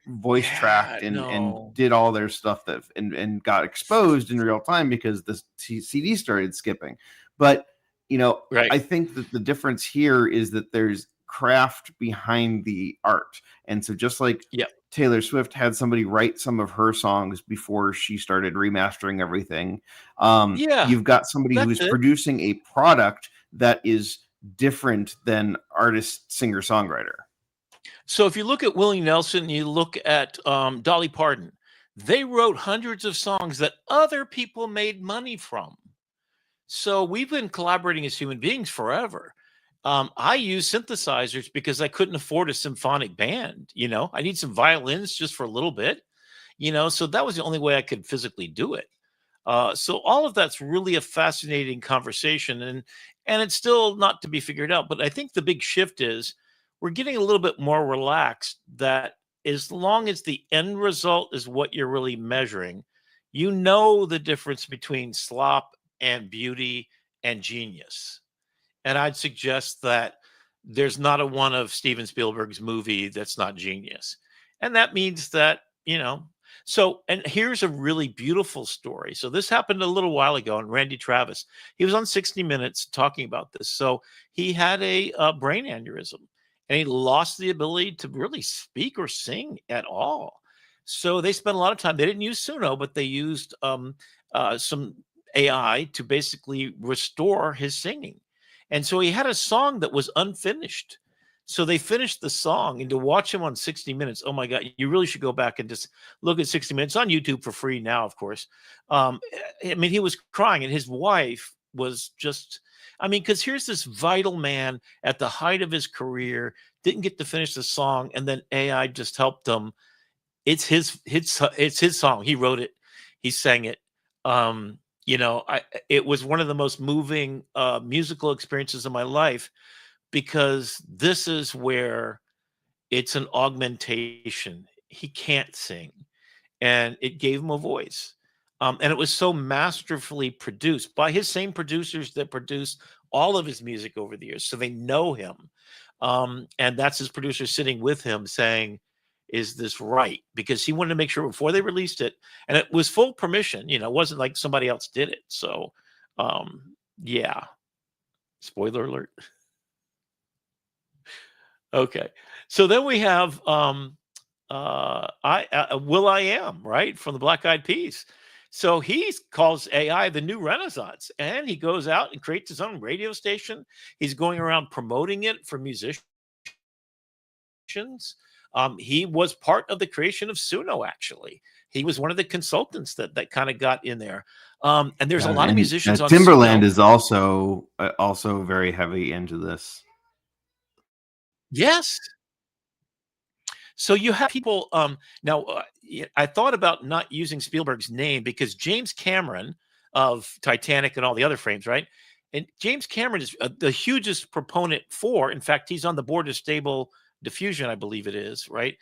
voice tracked and did all their stuff and got exposed in real time because the CD started skipping. But right. I think that the difference here is that there's craft behind the art, and so just like Taylor Swift had somebody write some of her songs before she started remastering everything. You've got somebody who's producing a product that is different than artist, singer, songwriter. So if you look at Willie Nelson, you look at Dolly Parton, they wrote hundreds of songs that other people made money from. So we've been collaborating as human beings forever. I use synthesizers because I couldn't afford a symphonic band. I need some violins just for a little bit, so that was the only way I could physically do it. So all of that's really a fascinating conversation, and it's still not to be figured out. But I think the big shift is we're getting a little bit more relaxed, that as long as the end result is what you're really measuring, the difference between slop and beauty and genius. And I'd suggest that there's not a one of Steven Spielberg's movie that's not genius. And that means that, and here's a really beautiful story. So this happened a little while ago, and Randy Travis, he was on 60 Minutes talking about this. So he had a brain aneurysm, and he lost the ability to really speak or sing at all. So they spent a lot of time. They didn't use Suno, but they used some AI to basically restore his singing. And so he had a song that was unfinished. So they finished the song, and to watch him on 60 Minutes, oh my God, you really should go back and just look at 60 Minutes on YouTube for free now, of course. He was crying, and his wife was just, because here's this vital man at the height of his career, didn't get to finish the song, and then AI just helped him. It's his song. He wrote it. He sang it. It was one of the most moving musical experiences of my life, because this is where it's an augmentation. He can't sing, and it gave him a voice. And it was so masterfully produced by his same producers that produced all of his music over the years. So they know him. And that's his producer sitting with him saying, is this right? Because he wanted to make sure before they released it, and it was full permission, it wasn't like somebody else did it. So, yeah, spoiler alert. Okay. So then we have, will.i.am, right? From the Black Eyed Peas. So he calls AI the new Renaissance, and he goes out and creates his own radio station. He's going around promoting it for musicians. He was part of the creation of Suno. Actually, he was one of the consultants that kind of got in there. And there's a lot of musicians on Timberland Suno. is also very heavy into this. Yes. So you have people. Now, I thought about not using Spielberg's name because James Cameron of Titanic and all the other frames, right? And James Cameron is the hugest proponent for. In fact, he's on the board of Stable Diffusion, I believe it is, right?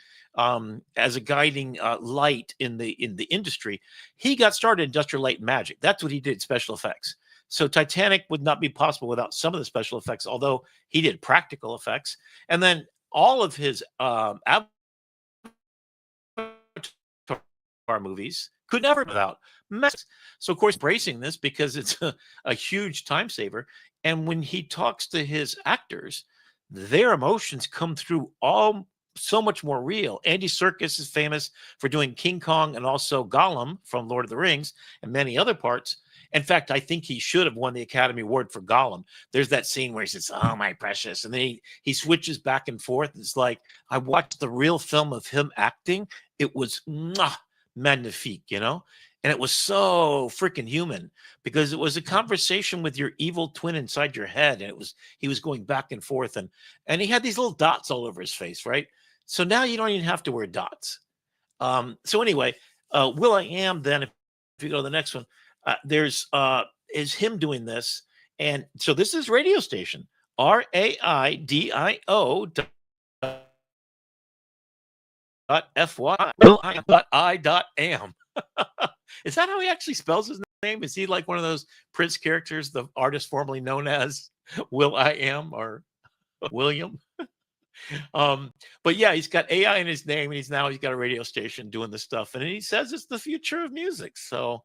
As a guiding light in the industry. He got started in Industrial Light and Magic. That's what he did, special effects. So Titanic would not be possible without some of the special effects, although he did practical effects. And then all of his movies could never without mess. So of course, bracing this because it's a huge time saver. And when he talks to his actors, their emotions come through all so much more real. Andy Serkis is famous for doing King Kong and also Gollum from Lord of the Rings and many other parts. In fact, I think he should have won the Academy Award for Gollum. There's that scene where he says, "Oh, my precious," and then he switches back and forth. It's like I watched the real film of him acting. It was magnifique, and it was so freaking human because it was a conversation with your evil twin inside your head, and he was going back and forth, and he had these little dots all over his face, right? So now you don't even have to wear dots. So anyway, Will I Am then, if you go to the next one, there's is him doing this, and so this is radio station RAIDIO .FY.I.am. Is that how he actually spells his name? Is he like one of those Prince characters, the artist formerly known as Will I Am or William? But yeah, he's got AI in his name, and he's got a radio station doing this stuff, and he says it's the future of music. So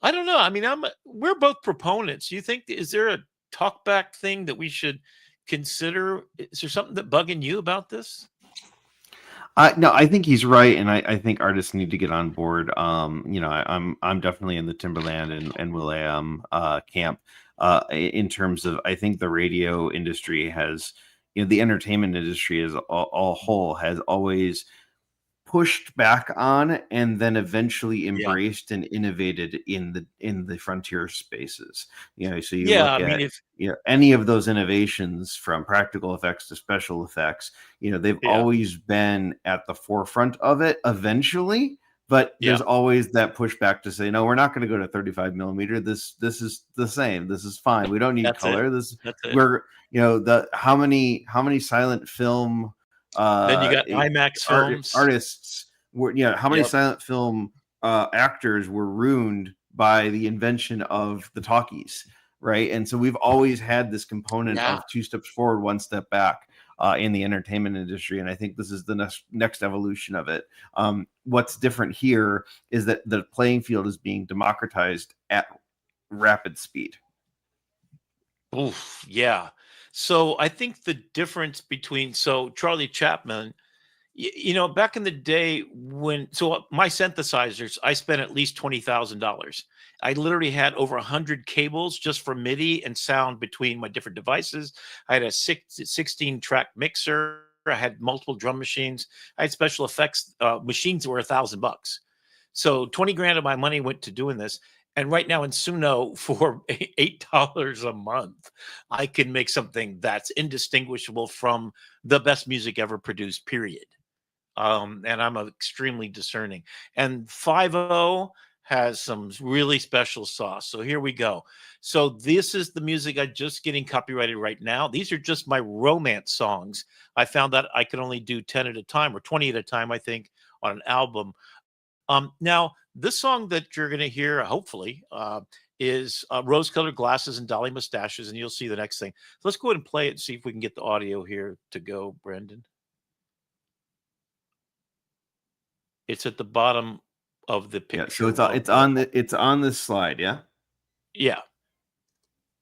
I don't know. I mean, we're both proponents. You think, is there a talkback thing that we should consider? Is there something that bugging you about this? No, I think he's right, and I think artists need to get on board. I'm definitely in the Timberland and Will.i.am camp in terms of, I think the radio industry has, the entertainment industry as a whole has always pushed back on and then eventually embraced and innovated in the frontier spaces. So you look at any of those innovations from practical effects to special effects, they've always been at the forefront of it eventually, but there's always that pushback to say, no, we're not going to go to 35 millimeter. This is the same. This is fine. We don't need color. We're how many silent film then you got IMAX films. Artists were, how many silent film actors were ruined by the invention of the talkies, right? And so we've always had this component of 2 steps forward, 1 step back in the entertainment industry, and I think this is the next evolution of it. What's different here is that the playing field is being democratized at rapid speed. Oof, yeah. So I think the difference between Charlie Chaplin, back in the day my synthesizers, I spent at least $20,000. I literally had over 100 cables just for MIDI and sound between my different devices. I had a 16-track mixer. I had multiple drum machines. I had special effects machines that were $1,000. So 20 grand of my money went to doing this. And right now in Suno, for $8 a month, I can make something that's indistinguishable from the best music ever produced, period. And I'm extremely discerning. And 5.0 has some really special sauce. So here we go. So this is the music I'm just getting copyrighted right now. These are just my romance songs. I found that I could only do 10 at a time or 20 at a time, I think, on an album. Now, this song that you're going to hear, hopefully, is Rose-Colored Glasses and Dolly Mustaches, and you'll see the next thing. So let's go ahead and play it and see if we can get the audio here to go, Brendan. It's at the bottom of the picture. Yeah, so it's on this slide, yeah? Yeah.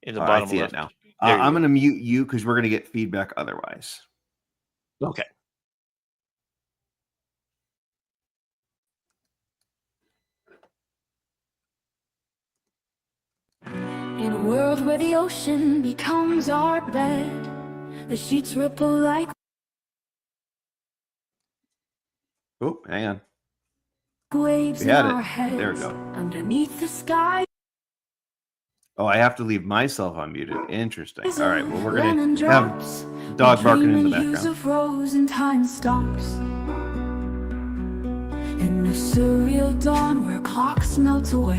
In the bottom I see left. it now. I'm going to mute you because we're going to get feedback otherwise. Okay. In a world where the ocean becomes our bed, the sheets ripple like Oh, hang on. Waves We in had our it. heads, There we go. underneath the sky. Oh, I have to leave myself unmuted. Interesting. All right. Well, we're Lemon gonna have drops. dog We barking dream in the hues background. of rose and time stops. In the surreal dawn where clocks melt away,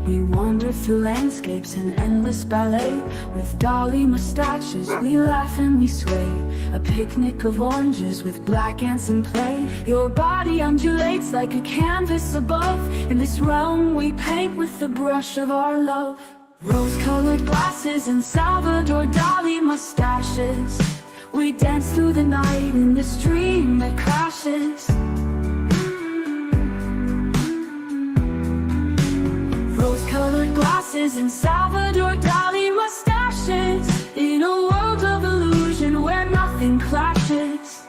we wander through landscapes in endless ballet. With dolly mustaches, we laugh and we sway. A picnic of oranges with black ants in play. Your body undulates like a canvas above. In this realm we paint with the brush of our love. Rose-colored glasses and Salvador Dali mustaches. We dance through the night in this dream that crashes. Rose-colored glasses and Salvador Dali mustaches. In a world of illusion where nothing clashes.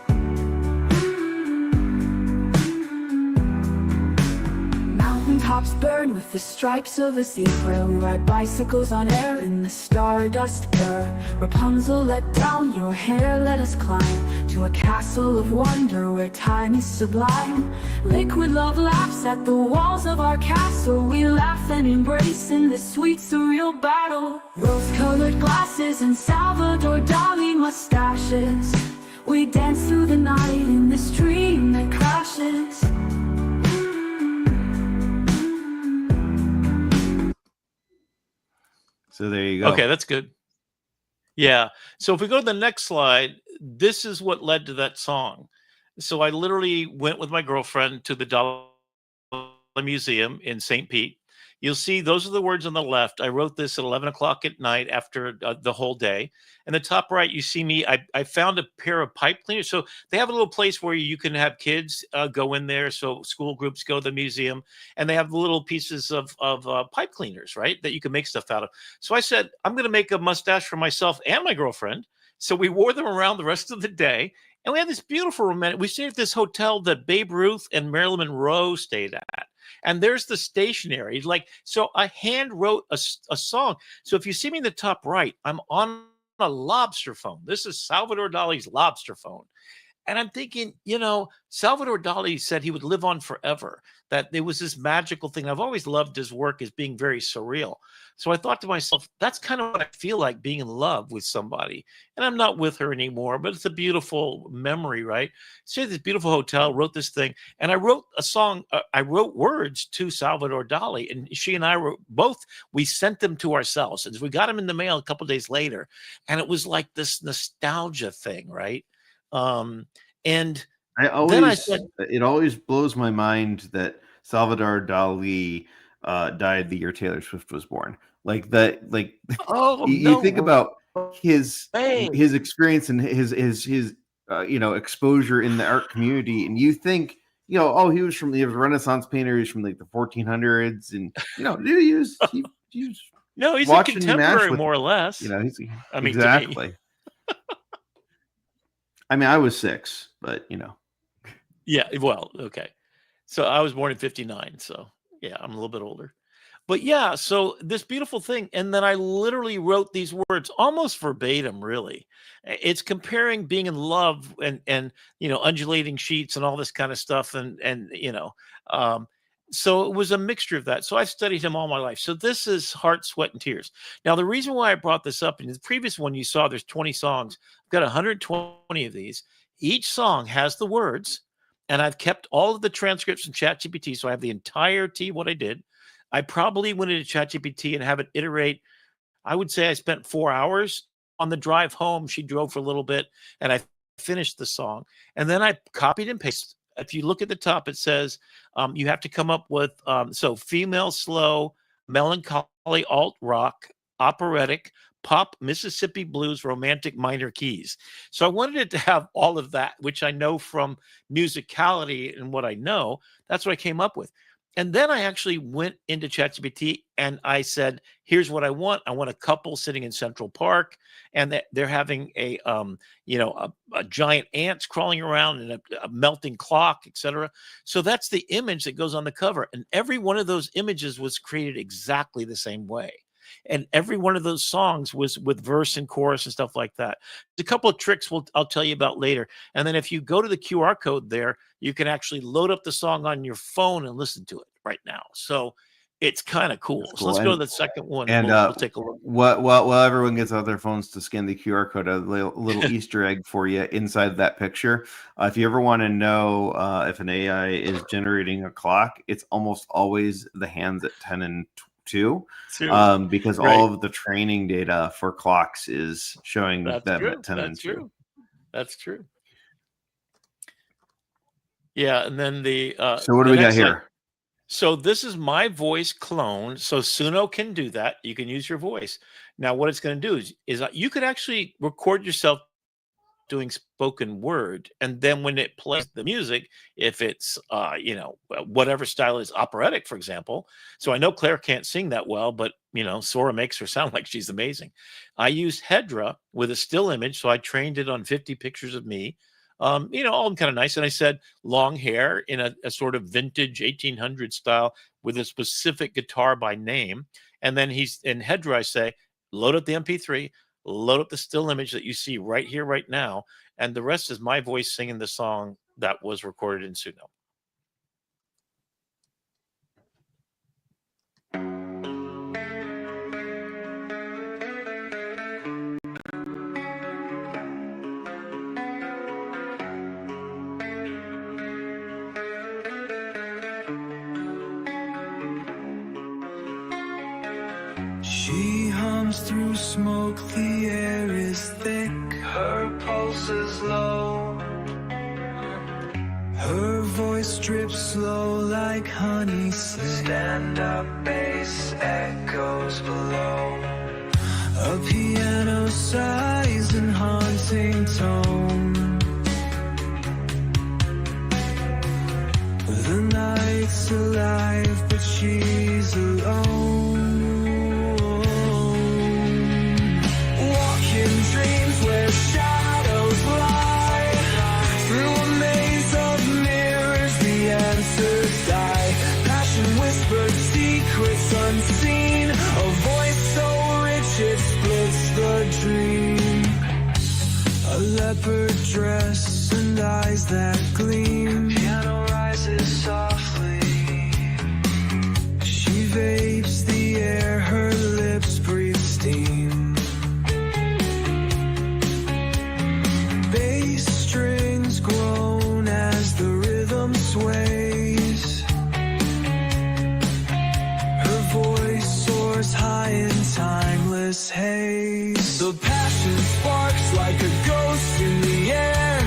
Mountaintops burn with the stripes of a zebra. We ride bicycles on air in the stardust blur. Rapunzel, let down your hair, let us climb to a castle of wonder where time is sublime. Liquid love laughs at the walls of our castle. We laugh and embrace in this sweet surreal battle. Rose-colored glasses and Salvador Dali mustaches. We dance through the night in this dream that crashes. So there you go. Okay, that's good. Yeah. So if we go to the next slide, this is what led to that song. So I literally went with my girlfriend to the Dollar Museum in St. Pete. You'll see those are the words on the left. I wrote this at 11 o'clock at night after the whole day. And the top right, you see me. I found a pair of pipe cleaners. So they have a little place where you can have kids go in there. So school groups go to the museum, and they have little pieces of pipe cleaners, right, that you can make stuff out of. So I said, I'm going to make a mustache for myself and my girlfriend. So we wore them around the rest of the day. And we had this beautiful romantic. We stayed at this hotel that Babe Ruth and Marilyn Monroe stayed at. And there's the stationery. Like, so I hand wrote a song. So if you see me in the top right, I'm on a lobster phone. This is Salvador Dali's lobster phone. And I'm thinking, Salvador Dali said he would live on forever, that there was this magical thing. I've always loved his work as being very surreal. So I thought to myself, that's kind of what I feel like, being in love with somebody. And I'm not with her anymore, but it's a beautiful memory, right? Stayed at this beautiful hotel, wrote this thing, and I wrote a song. I wrote words to Salvador Dali, and she and I wrote both. We sent them to ourselves, and we got them in the mail a couple of days later, and it was like this nostalgia thing, right? And then I said, it always blows my mind that Salvador Dali died the year Taylor Swift was born. Like that, oh, you think about his way. experience and his exposure in the art community, and you think, oh, he was a Renaissance painter, he's from like the 1400s, and he was no, he's a watching contemporary, with, more or less. I mean, exactly. I mean, I was 6, but Yeah, well, okay. So I was born in 59, so yeah, I'm a little bit older. But yeah, so this beautiful thing, and then I literally wrote these words almost verbatim, really. It's comparing being in love and undulating sheets and all this kind of stuff, and so it was a mixture of that. So I've studied him all my life. So this is Heart, Sweat, and Tears. Now, the reason why I brought this up, in the previous one you saw, there's 20 songs. I've got 120 of these. Each song has the words, and I've kept all of the transcripts in ChatGPT, so I have the entirety of what I did. I probably went into ChatGPT and have it iterate. I would say I spent 4 hours on the drive home. She drove for a little bit, and I finished the song. And then I copied and pasted. If you look at the top, it says you have to come up with so female slow, melancholy, alt rock, operatic, pop, Mississippi blues, romantic, minor keys. So I wanted it to have all of that, which I know from musicality and what I know. That's what I came up with. And then I actually went into ChatGPT and I said, here's what I want. I want a couple sitting in Central Park, and they're having a giant ants crawling around and a melting clock, etc. So that's the image that goes on the cover. And every one of those images was created exactly the same way. And every one of those songs was with verse and chorus and stuff like that. There's a couple of tricks I'll tell you about later. And then if you go to the QR code there, you can actually load up the song on your phone and listen to it right now. So it's kind of cool. So let's go to the second one. And we'll take a look. While everyone gets out their phones to scan the QR code, a little Easter egg for you inside that picture. If you ever want to know if an AI is generating a clock, it's almost always the hands at 10 and 2, because all of the training data for clocks is showing them at 10 and 2. That's true. Yeah, and then so what do we got here? So this is my voice clone. So Suno can do that. You can use your voice. Now, what it's going to do is you could actually record yourself doing spoken word, and then when it plays the music, if it's whatever style is operatic, for example. So I know Claire can't sing that well, but Sora makes her sound like she's amazing. I used Hedra with a still image, so I trained it on 50 pictures of me. All kind of nice. And I said long hair in a sort of vintage 1800 style with a specific guitar by name. And then he's in Hedra, I say, load up the MP3, load up the still image that you see right here, right now. And the rest is my voice singing the song that was recorded in Suno. She hums through smoke, the air is thick, her pulse is low. Her voice drips slow like honey slick. Stand-up bass echoes below. A piano sighs in haunting tone. The night's alive, but she's alone. Dreams where shadows lie. Through a maze of mirrors, the answers die. Passion whispered secrets unseen. A voice so rich it splits the dream. A leopard dress and eyes that gleam. Piano rises softly. She vapes the air, her lips breathe steam. Strings groan as the rhythm sways. Her voice soars high in timeless haze. The passion sparks like a ghost in the air.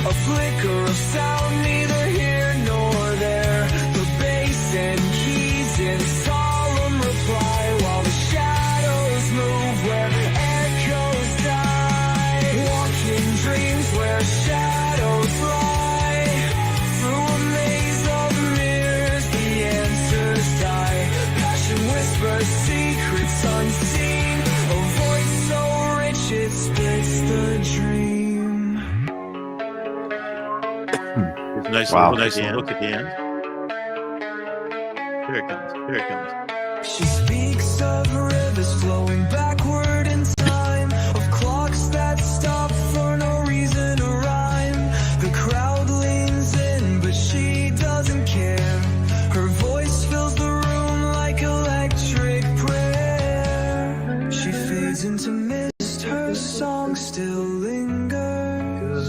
A flicker of sound neither here nor there. The bass and keys in solemn reply, while the shadows move where echoes die. Walking dreams where shadows lie. Through a maze of mirrors, the answers die. Passion whispers secrets unseen. A voice so rich it splits the dream. Nice little look at the end. Here it comes. Here it comes. She speaks of rivers flowing backward in time, of clocks that stop for no reason or rhyme. The crowd leans in, but she doesn't care. Her voice fills the room like electric prayer. She fades into mist, her song still lingers.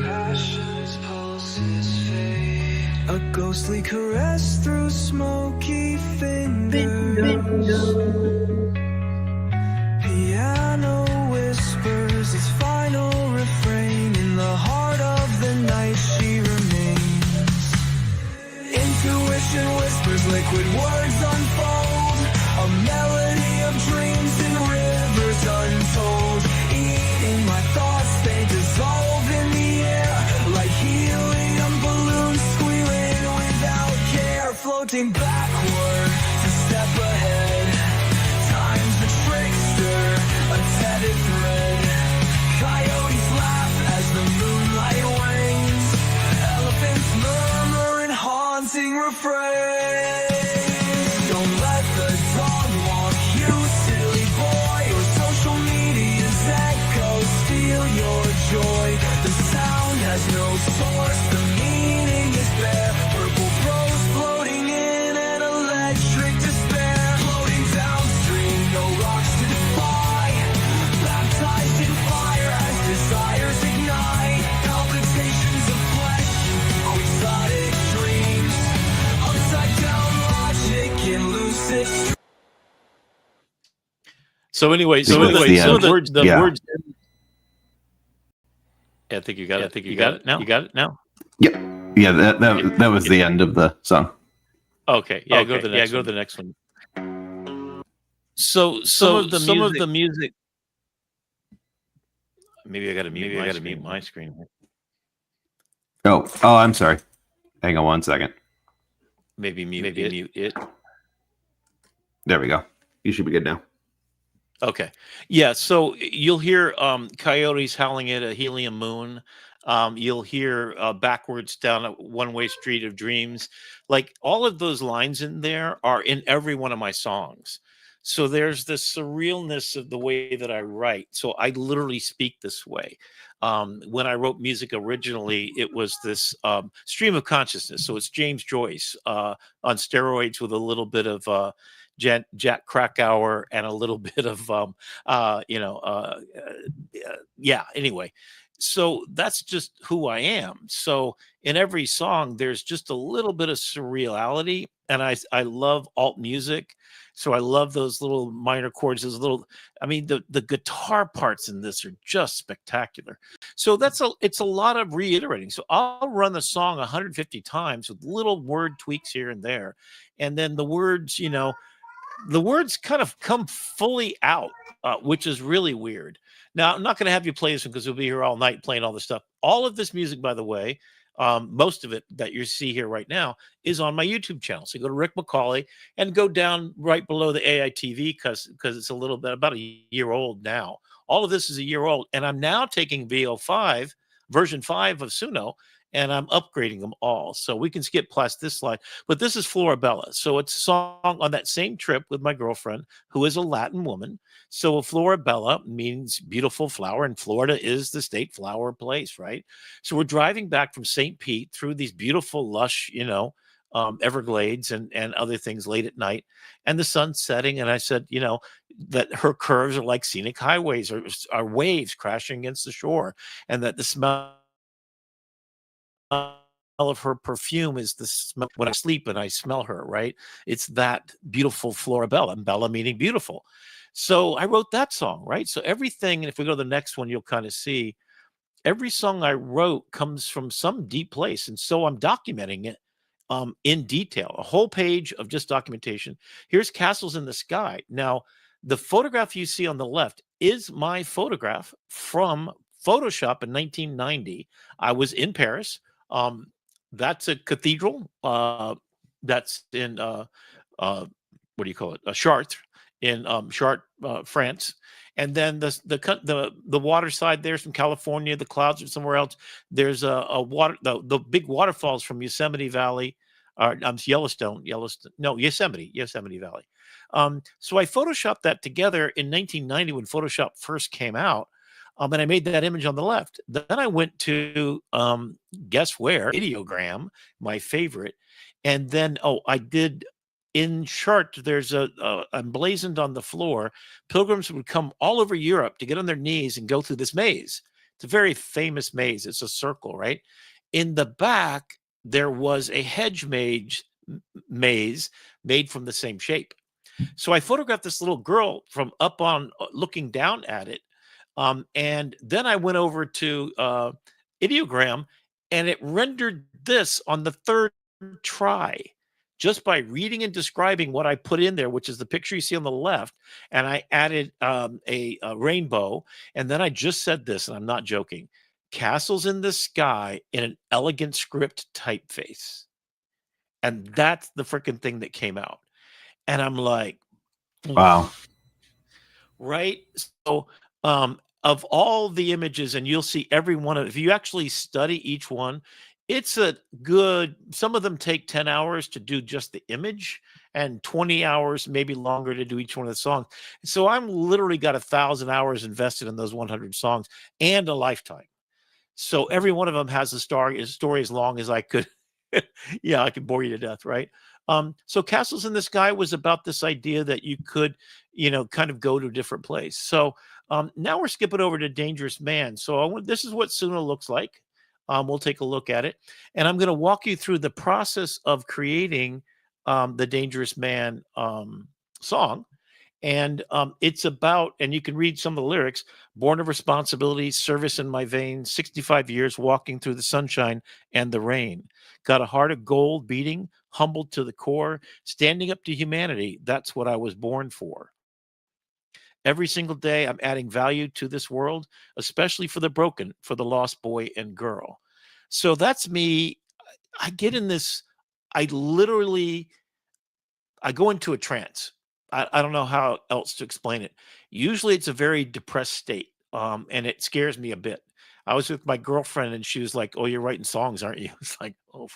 Passion's pulses fade. A ghostly caress through smoky fingers. Piano whispers its final refrain. In the heart of the night she remains. Intuition whispers, liquid words unfold. A melody of dreams in rivers untold. Eating my thoughts, they dissolve in the air. Like helium balloons squealing without care. Floating backward to step ahead. Time's a trickster, a tethered thread. Coyotes laugh as the moonlight wanes. Elephants murmur in haunting refrains. So anyway, think that's the some of end. the Yeah. words. Yeah, I think you got it. I think you got it now. You got it now. Yep. Yeah, that was the end of the song. Okay. Yeah, go to the next one. So some of the music. Maybe I got to mute my screen. Oh, I'm sorry. Hang on one second. Maybe mute it. There we go. You should be good now. Okay. Yeah. So you'll hear coyotes howling at a helium moon. You'll hear backwards down a one-way street of dreams. Like all of those lines in there are in every one of my songs. So there's this surrealness of the way that I write. So I literally speak this way. When I wrote music originally, it was this stream of consciousness. So it's James Joyce on steroids with a little bit of Jack Krakauer and a little bit of yeah. Anyway, so that's just who I am. So in every song, there's just a little bit of surreality, and I love alt music. So I love those little minor chords, those little. I mean, the guitar parts in this are just spectacular. So it's a lot of reiterating. So I'll run the song 150 times with little word tweaks here and there, and then the words, the words kind of come fully out, which is really weird. Now, I'm not going to have you play this one because we'll be here all night playing all this stuff. All of this music, by the way, most of it that you see here right now is on my YouTube channel. So go to Rick McCauley and go down right below the AITV because it's a little bit about a year old now. All of this is a year old, and I'm now taking VO5 version 5 of Suno, and I'm upgrading them all. So we can skip past this slide, but this is Florabella. So it's a song on that same trip with my girlfriend, who is a Latin woman. So Florabella means beautiful flower, and Florida is the state flower place, right? So we're driving back from St. Pete through these beautiful, lush, Everglades and other things late at night, and the sun's setting. And I said, that her curves are like scenic highways or are waves crashing against the shore, and that the smell of her perfume is the smell when I sleep and I smell her, right? It's that beautiful Florabella, and Bella meaning beautiful. So I wrote that song, right? So everything, and if we go to the next one, you'll kind of see every song I wrote comes from some deep place. And so I'm documenting it in detail, a whole page of just documentation. Here's Castles in the Sky. Now, the photograph you see on the left is my photograph from Photoshop in 1990. I was in Paris. That's a cathedral. That's in what do you call it? Chartres in Chartres, France. And then the water side there's from California. The clouds are somewhere else. There's a water the big waterfalls from Yosemite Valley. Yosemite Valley. So I photoshopped that together in 1990 when Photoshop first came out. And I made that image on the left. Then I went to guess where? Ideogram, my favorite. And then I did in Chartres. There's emblazoned on the floor. Pilgrims would come all over Europe to get on their knees and go through this maze. It's a very famous maze. It's a circle, right? In the back, there was a hedge maze made from the same shape. So I photographed this little girl from up on looking down at it. And then I went over to Ideogram, and it rendered this on the third try just by reading and describing what I put in there, which is the picture you see on the left. And I added a rainbow. And then I just said this, and I'm not joking: castles in the sky in an elegant script typeface. And that's the freaking thing that came out. And I'm like, wow. Right. So, of all the images, and you'll see every one of, if you actually study each one, it's a good, some of them take 10 hours to do just the image and 20 hours, maybe longer, to do each one of the songs. So I'm literally got 1,000 hours invested in those 100 songs and a lifetime. So every one of them has a story as long as I could. Yeah, I could bore you to death, right? So Castles in the Sky was about this idea that you could, kind of go to a different place. So now we're skipping over to Dangerous Man. So this is what Suno looks like. We'll take a look at it. And I'm going to walk you through the process of creating the Dangerous Man song. And it's about, and you can read some of the lyrics: born of responsibility, service in my veins, 65 years walking through the sunshine and the rain. Got a heart of gold beating, humbled to the core, standing up to humanity. That's what I was born for. Every single day, I'm adding value to this world, especially for the broken, for the lost boy and girl. So that's me. I get in this, I literally, I go into a trance. I don't know how else to explain it. Usually it's a very depressed state, and it scares me a bit. I was with my girlfriend and she was like, "Oh, you're writing songs, aren't you?" It's like, "Oh,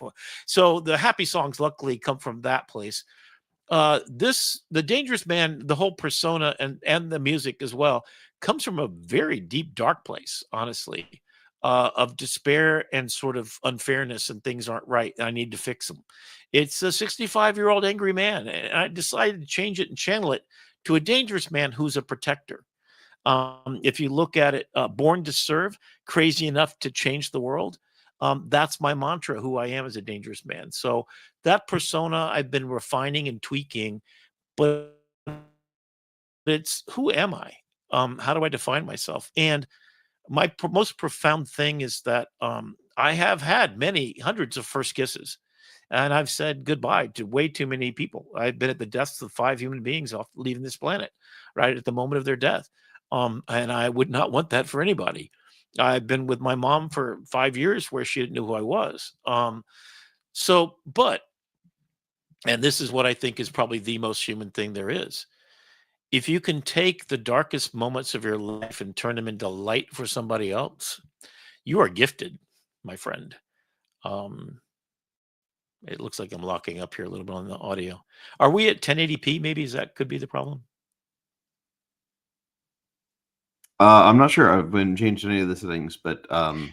so the happy songs luckily come from that place. The Dangerous Man, the whole persona and the music as well, comes from a very deep dark place, honestly, of despair and sort of unfairness, and things aren't right. I need to fix them. It's a 65-year-old angry man, and I decided to change it and channel it to a dangerous man who's a protector. If you look at it, born to serve, crazy enough to change the world. That's my mantra, who I am as a dangerous man. So that persona I've been refining and tweaking, but it's, who am I? How do I define myself? And my most profound thing is that I have had many hundreds of first kisses, and I've said goodbye to way too many people. I've been at the deaths of 5 human beings off leaving this planet, right at the moment of their death. And I would not want that for anybody. I've been with my mom for 5 years where she didn't know who I was. But, and this is what I think is probably the most human thing there is. If you can take the darkest moments of your life and turn them into light for somebody else, you are gifted, my friend. Um, it looks like I'm locking up here a little bit on the audio. Are we at 1080p? Maybe is that could be the problem. I'm not sure. I've been changed any of the settings, but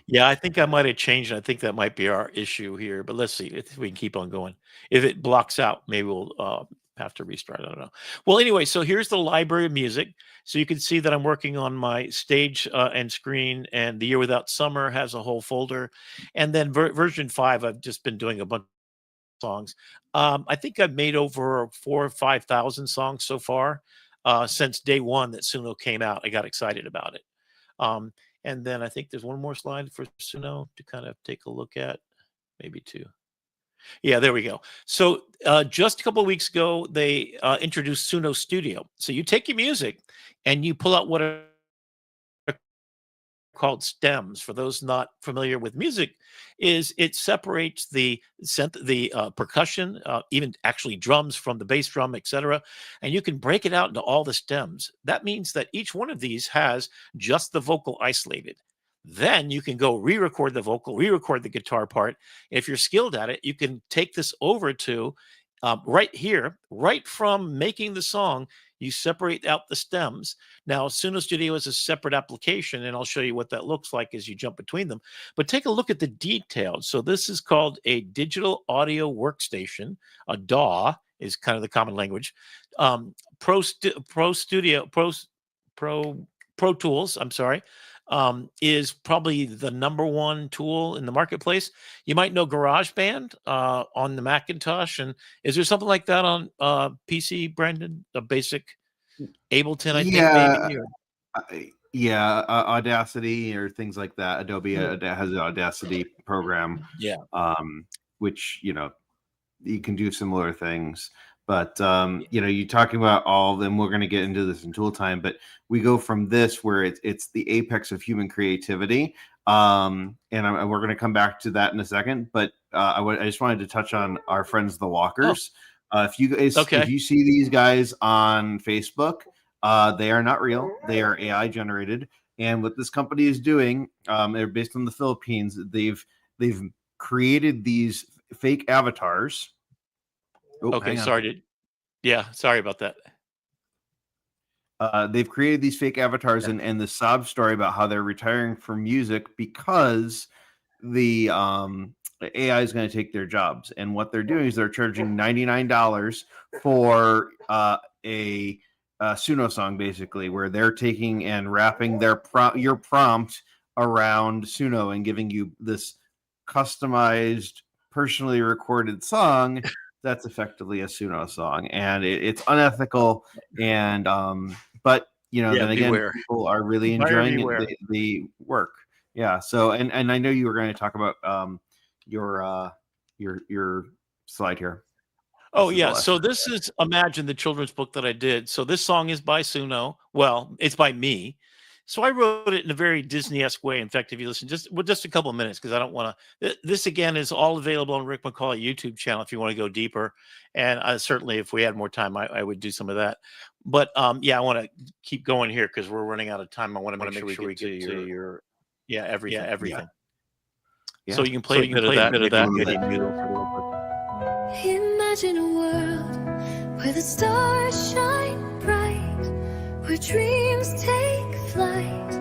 Yeah, I think I might have changed. I think that might be our issue here. But let's see if we can keep on going. If it blocks out, maybe we'll have to restart. I don't know. Well, anyway, so here's the library of music. So you can see that I'm working on my stage and screen, and The Year Without Summer has a whole folder. And then version 5, I've just been doing a bunch of songs. I think I've made over 4,000 or 5,000 songs so far since day one that Suno came out. I got excited about it. Um, and then I think there's one more slide for Suno to kind of take a look at, maybe two. Yeah, there we go. So just a couple of weeks ago, they introduced Suno Studio. So you take your music and you pull out what are called stems. For those not familiar with music, is it separates the percussion, even actually drums from the bass drum, etc., and you can break it out into all the stems. That means that each one of these has just the vocal isolated. Then you can go re-record the vocal, re-record the guitar part. If you're skilled at it, you can take this over to right here, right from making the song. You separate out the stems. Now, Suno Studio is a separate application, and I'll show you what that looks like as you jump between them. But take a look at the details. So this is called a digital audio workstation. A DAW is kind of the common language. Pro Tools, I'm sorry, is probably the number one tool in the marketplace. You might know GarageBand on the Macintosh. And is there something like that on PC, Brandon? A basic Ableton, I think, maybe? Or... Audacity or things like that. Adobe has an Audacity program, which, you can do similar things. But you're talking about all of them. We're going to get into this in tool time, but we go from this where it's the apex of human creativity, and we're going to come back to that in a second. But I just wanted to touch on our friends the Walkers. If you see these guys on Facebook, they are not real. They are AI generated. And what this company is doing, they're based in the Philippines. They've created these fake avatars. Okay, sorry about that. They've created these fake avatars, and the sob story about how they're retiring from music because the AI is going to take their jobs. And what they're doing is they're charging $99 for a Suno song, basically, where they're taking and wrapping your prompt around Suno and giving you this customized, personally recorded song that's effectively a Suno song, and it's unethical. And but Yeah, then again, beware. people are really Buyer enjoying beware. the work. Yeah. So, and I know you were going to talk about your your slide here. Oh This is the yeah. last So slide. this is Imagine, the children's book that I did. So this song is by Suno. Well, it's by me. So I wrote it in a very Disney-esque way. In fact, if you listen just a couple of minutes, because I don't want to. This again is all available on Rick McCauley YouTube channel if you want to go deeper. And certainly, if we had more time, I would do some of that. But yeah, I want to keep going here because we're running out of time. I want to make sure we get to your everything. Yeah. So you can play a bit of that. Maybe mute over real quick. Imagine a world where the stars shine bright, where dreams take flight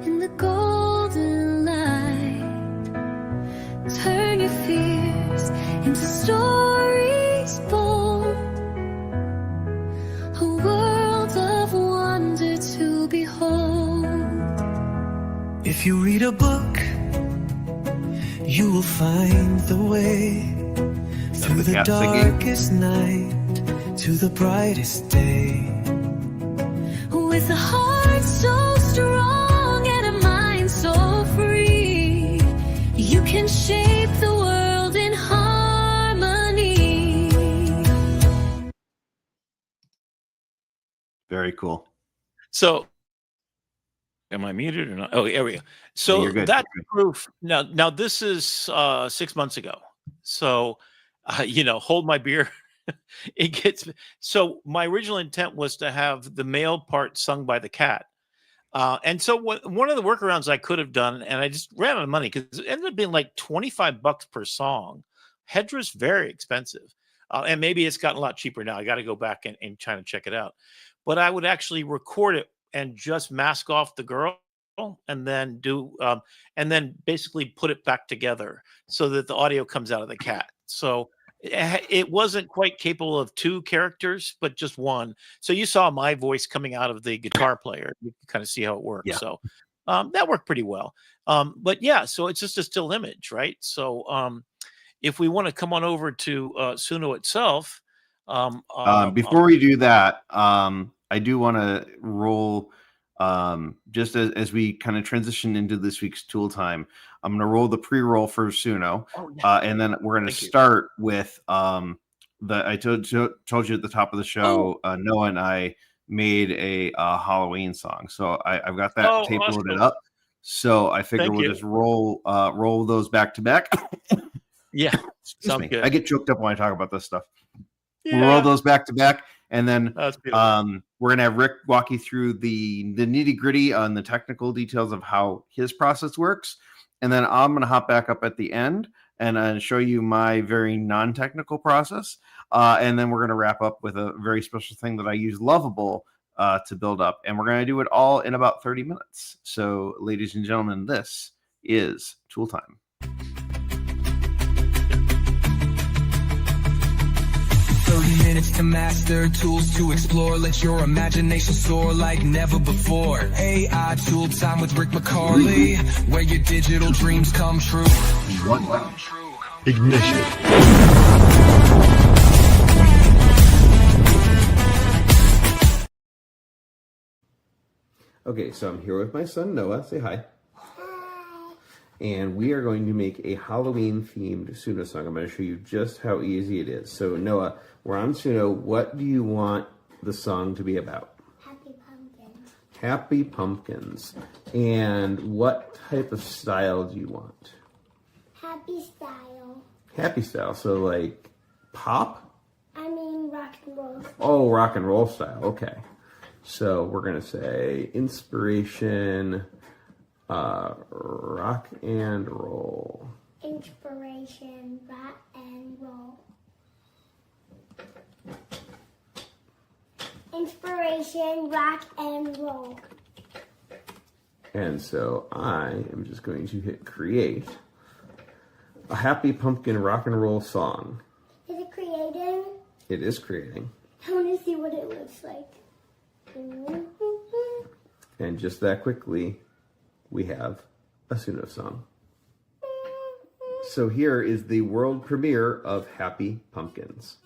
in the golden light. Turn your fears into stories bold, a world of wonder to behold. If you read a book, you will find the way through the cat singing. darkest night to the brightest day. With a heart so strong and a mind so free, you can shape the world in harmony. Very cool. So, am I muted or not? Oh, there we go. So you're good. that's You're good. proof. Now this is 6 months ago. So, hold my beer. It gets so. My original intent was to have the male part sung by the cat. And so one of the workarounds I could have done, and I just ran out of money because it ended up being like $25 per song. Hedra's very expensive. And maybe it's gotten a lot cheaper now. I got to go back and try to check it out. But I would actually record it and just mask off the girl and then and then basically put it back together so that the audio comes out of the cat. So it wasn't quite capable of two characters, but just one. So you saw my voice coming out of the guitar player. You can kind of see how it works. Yeah. So that worked pretty well. But yeah, so it's just a still image, right? So if we want to come on over to Suno itself. Before we do that, I do want to roll just as we kind of transition into this week's tool time. I'm going to roll the pre-roll for Suno, and then we're going to start with I told you at the top of the show, Noah and I made a Halloween song, so I've got that tape loaded up. So I figure we'll just roll those back to back. Yeah, Excuse me. good. I get choked up when I talk about this stuff. Yeah. We'll roll those back to back, and then we're gonna have Rick walk you through the nitty gritty on the technical details of how his process works, and then I'm gonna hop back up at the end and show you my very non-technical process, and then we're gonna wrap up with a very special thing that I use Lovable to build up, and we're gonna do it all in about 30 minutes. So, ladies and gentlemen, this is Tool Time. 30 minutes to master, tools to explore. Let your imagination soar like never before. AI Tool Time with Rick McCauley, where your digital dreams come true. Ignition. Okay, so I'm here with my son Noah. Say hi. And we are going to make a Halloween-themed Suno song. I'm going to show you just how easy it is. So, Noah, we're on Suno. What do you want the song to be about? Happy pumpkins. Happy pumpkins. And what type of style do you want? Happy style. Happy style. So, like, pop? I mean rock and roll. Oh, rock and roll style. Okay. So, we're going to say inspiration... rock and roll. Inspiration, rock and roll. Inspiration, rock and roll. And so I am just going to hit create a Happy Pumpkin rock and roll song. Is it creating? It is creating. I want to see what it looks like. And just that quickly, we have a Suno song. So here is the world premiere of Happy Pumpkins.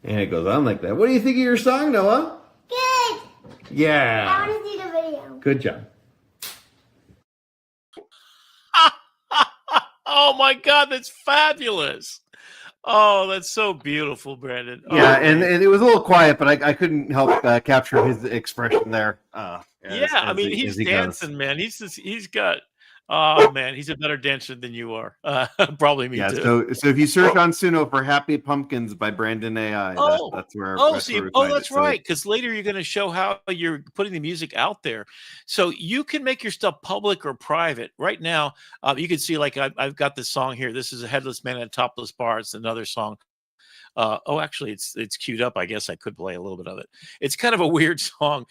And it goes on like that. What do you think of your song, Noah? Good. I Yeah. want to see the video. Good job. Oh my God, that's fabulous. Oh, that's so beautiful, Brandon. Yeah, Oh, and man. it was a little quiet, but I couldn't help capture his expression there. Yeah, I mean, As he's he goes. dancing, man. He's got, oh man, he's a better dancer than you are. Probably me Yeah, too. so if you search on Suno for "Happy Pumpkins" by Brandon AI, Oh, that's where oh, we find it. that's So right. Because later you're going to show how you're putting the music out there, so you can make your stuff public or private. Right now, you can see like I've got this song here. This is a headless man and a topless bar. It's another song. Oh, actually, it's queued up. I guess I could play a little bit of it. It's kind of a weird song.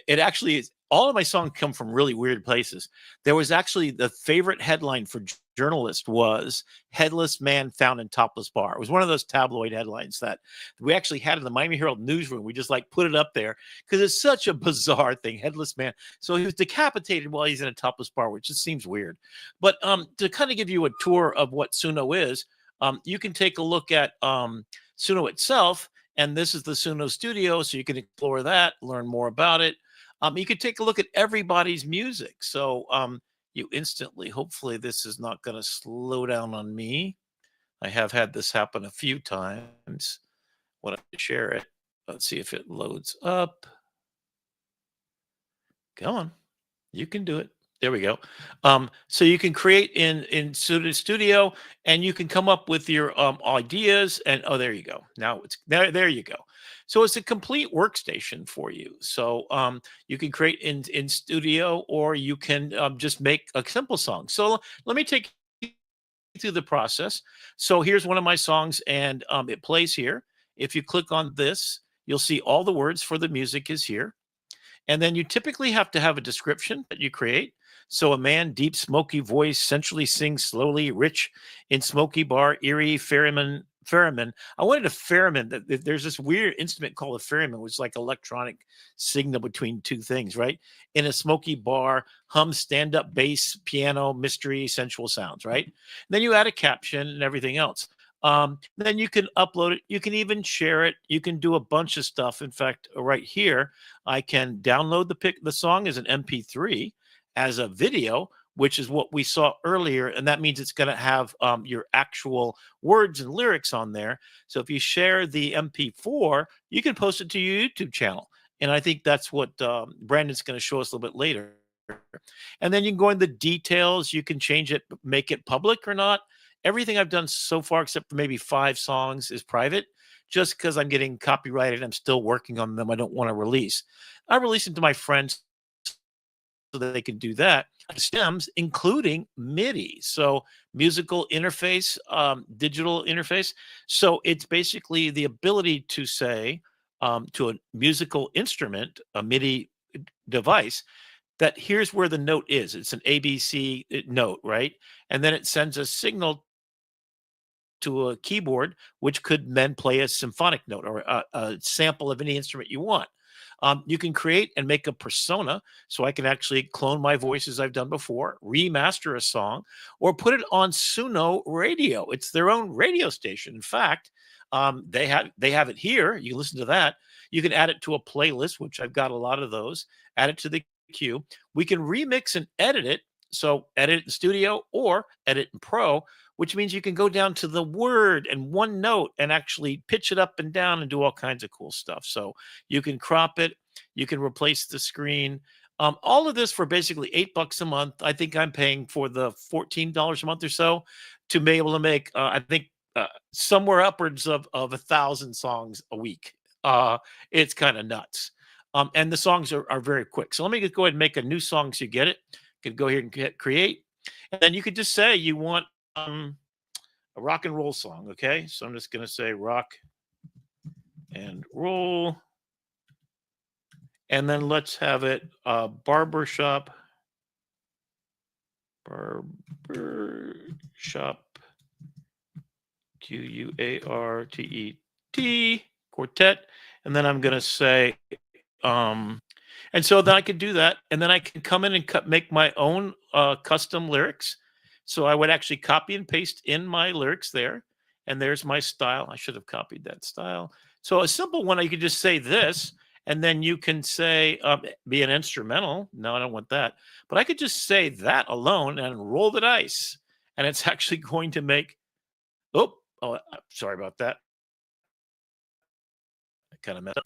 It actually is. All of my songs come from really weird places. There was actually the favorite headline for journalists was "Headless Man Found in Topless Bar." It was one of those tabloid headlines that we actually had in the Miami Herald newsroom. We just like put it up there because it's such a bizarre thing. Headless man. So he was decapitated while he's in a topless bar, which just seems weird. But to kind of give you a tour of what Suno is, you can take a look at Suno itself, and this is the Suno studio, so you can explore that, learn more about it. You can take a look at everybody's music. So you instantly, hopefully this is not going to slow down on me. I have had this happen a few times when I share it. Let's see if it loads up. Come on, you can do it. There we go. So you can create in Studio, and you can come up with your ideas. And oh, there you go. Now it's there. There you go. So it's a complete workstation for you. So you can create in Studio, or you can just make a simple song. So let me take you through the process. So here's one of my songs, and it plays here. If you click on this, you'll see all the words for the music is here. And then you typically have to have a description that you create. So a man, deep, smoky voice, sensually sings slowly, rich in smoky bar, eerie, ferryman. I wanted a ferryman. There's this weird instrument called a ferryman, which is like electronic signal between two things, right? In a smoky bar, hum stand-up bass, piano, mystery, sensual sounds, right? And then you add a caption and everything else. Then you can upload it. You can even share it. You can do a bunch of stuff. In fact, right here, I can download the song as an MP3, as a video, which is what we saw earlier. And that means it's going to have your actual words and lyrics on there. So if you share the MP4, you can post it to your YouTube channel. And I think that's what Brandon's going to show us a little bit later. And then you can go into the details. You can change it, make it public or not. Everything I've done so far, except for maybe 5 songs, is private, just because I'm getting copyrighted. I'm still working on them. I don't want to release. I release them to my friends so that they can do that. Stems, including MIDI, so musical interface, digital interface. So it's basically the ability to say to a musical instrument, a MIDI device, that here's where the note is. It's an ABC note, right? And then it sends a signal to a keyboard, which could then play a symphonic note or a sample of any instrument you want. You can create and make a persona, so I can actually clone my voice as I've done before, remaster a song, or put it on Suno Radio. It's their own radio station. In fact, they have it here. You listen to that. You can add it to a playlist, which I've got a lot of those. Add it to the queue. We can remix and edit it. So edit in Studio or edit in Pro, which means you can go down to the word and one note and actually pitch it up and down and do all kinds of cool stuff. So you can crop it. You can replace the screen. All of this for basically $8 a month. I think I'm paying for the $14 a month or so to be able to make, I think, somewhere upwards of 1,000 songs a week. It's kind of nuts. And the songs are very quick. So let me go ahead and make a new song so you get it. You can go here and create. And then you could just say you want a rock and roll song. Okay. So I'm just going to say rock and roll. And then let's have it barbershop QUARTET quartet. And then I'm going to say, and so then I could do that. And then I can come in and make my own custom lyrics. So I would actually copy and paste in my lyrics there. And there's my style. I should have copied that style. So a simple one, you could just say this, and then you can say, be an instrumental. No, I don't want that. But I could just say that alone and roll the dice. And it's actually going to make, sorry about that. I kind of messed up.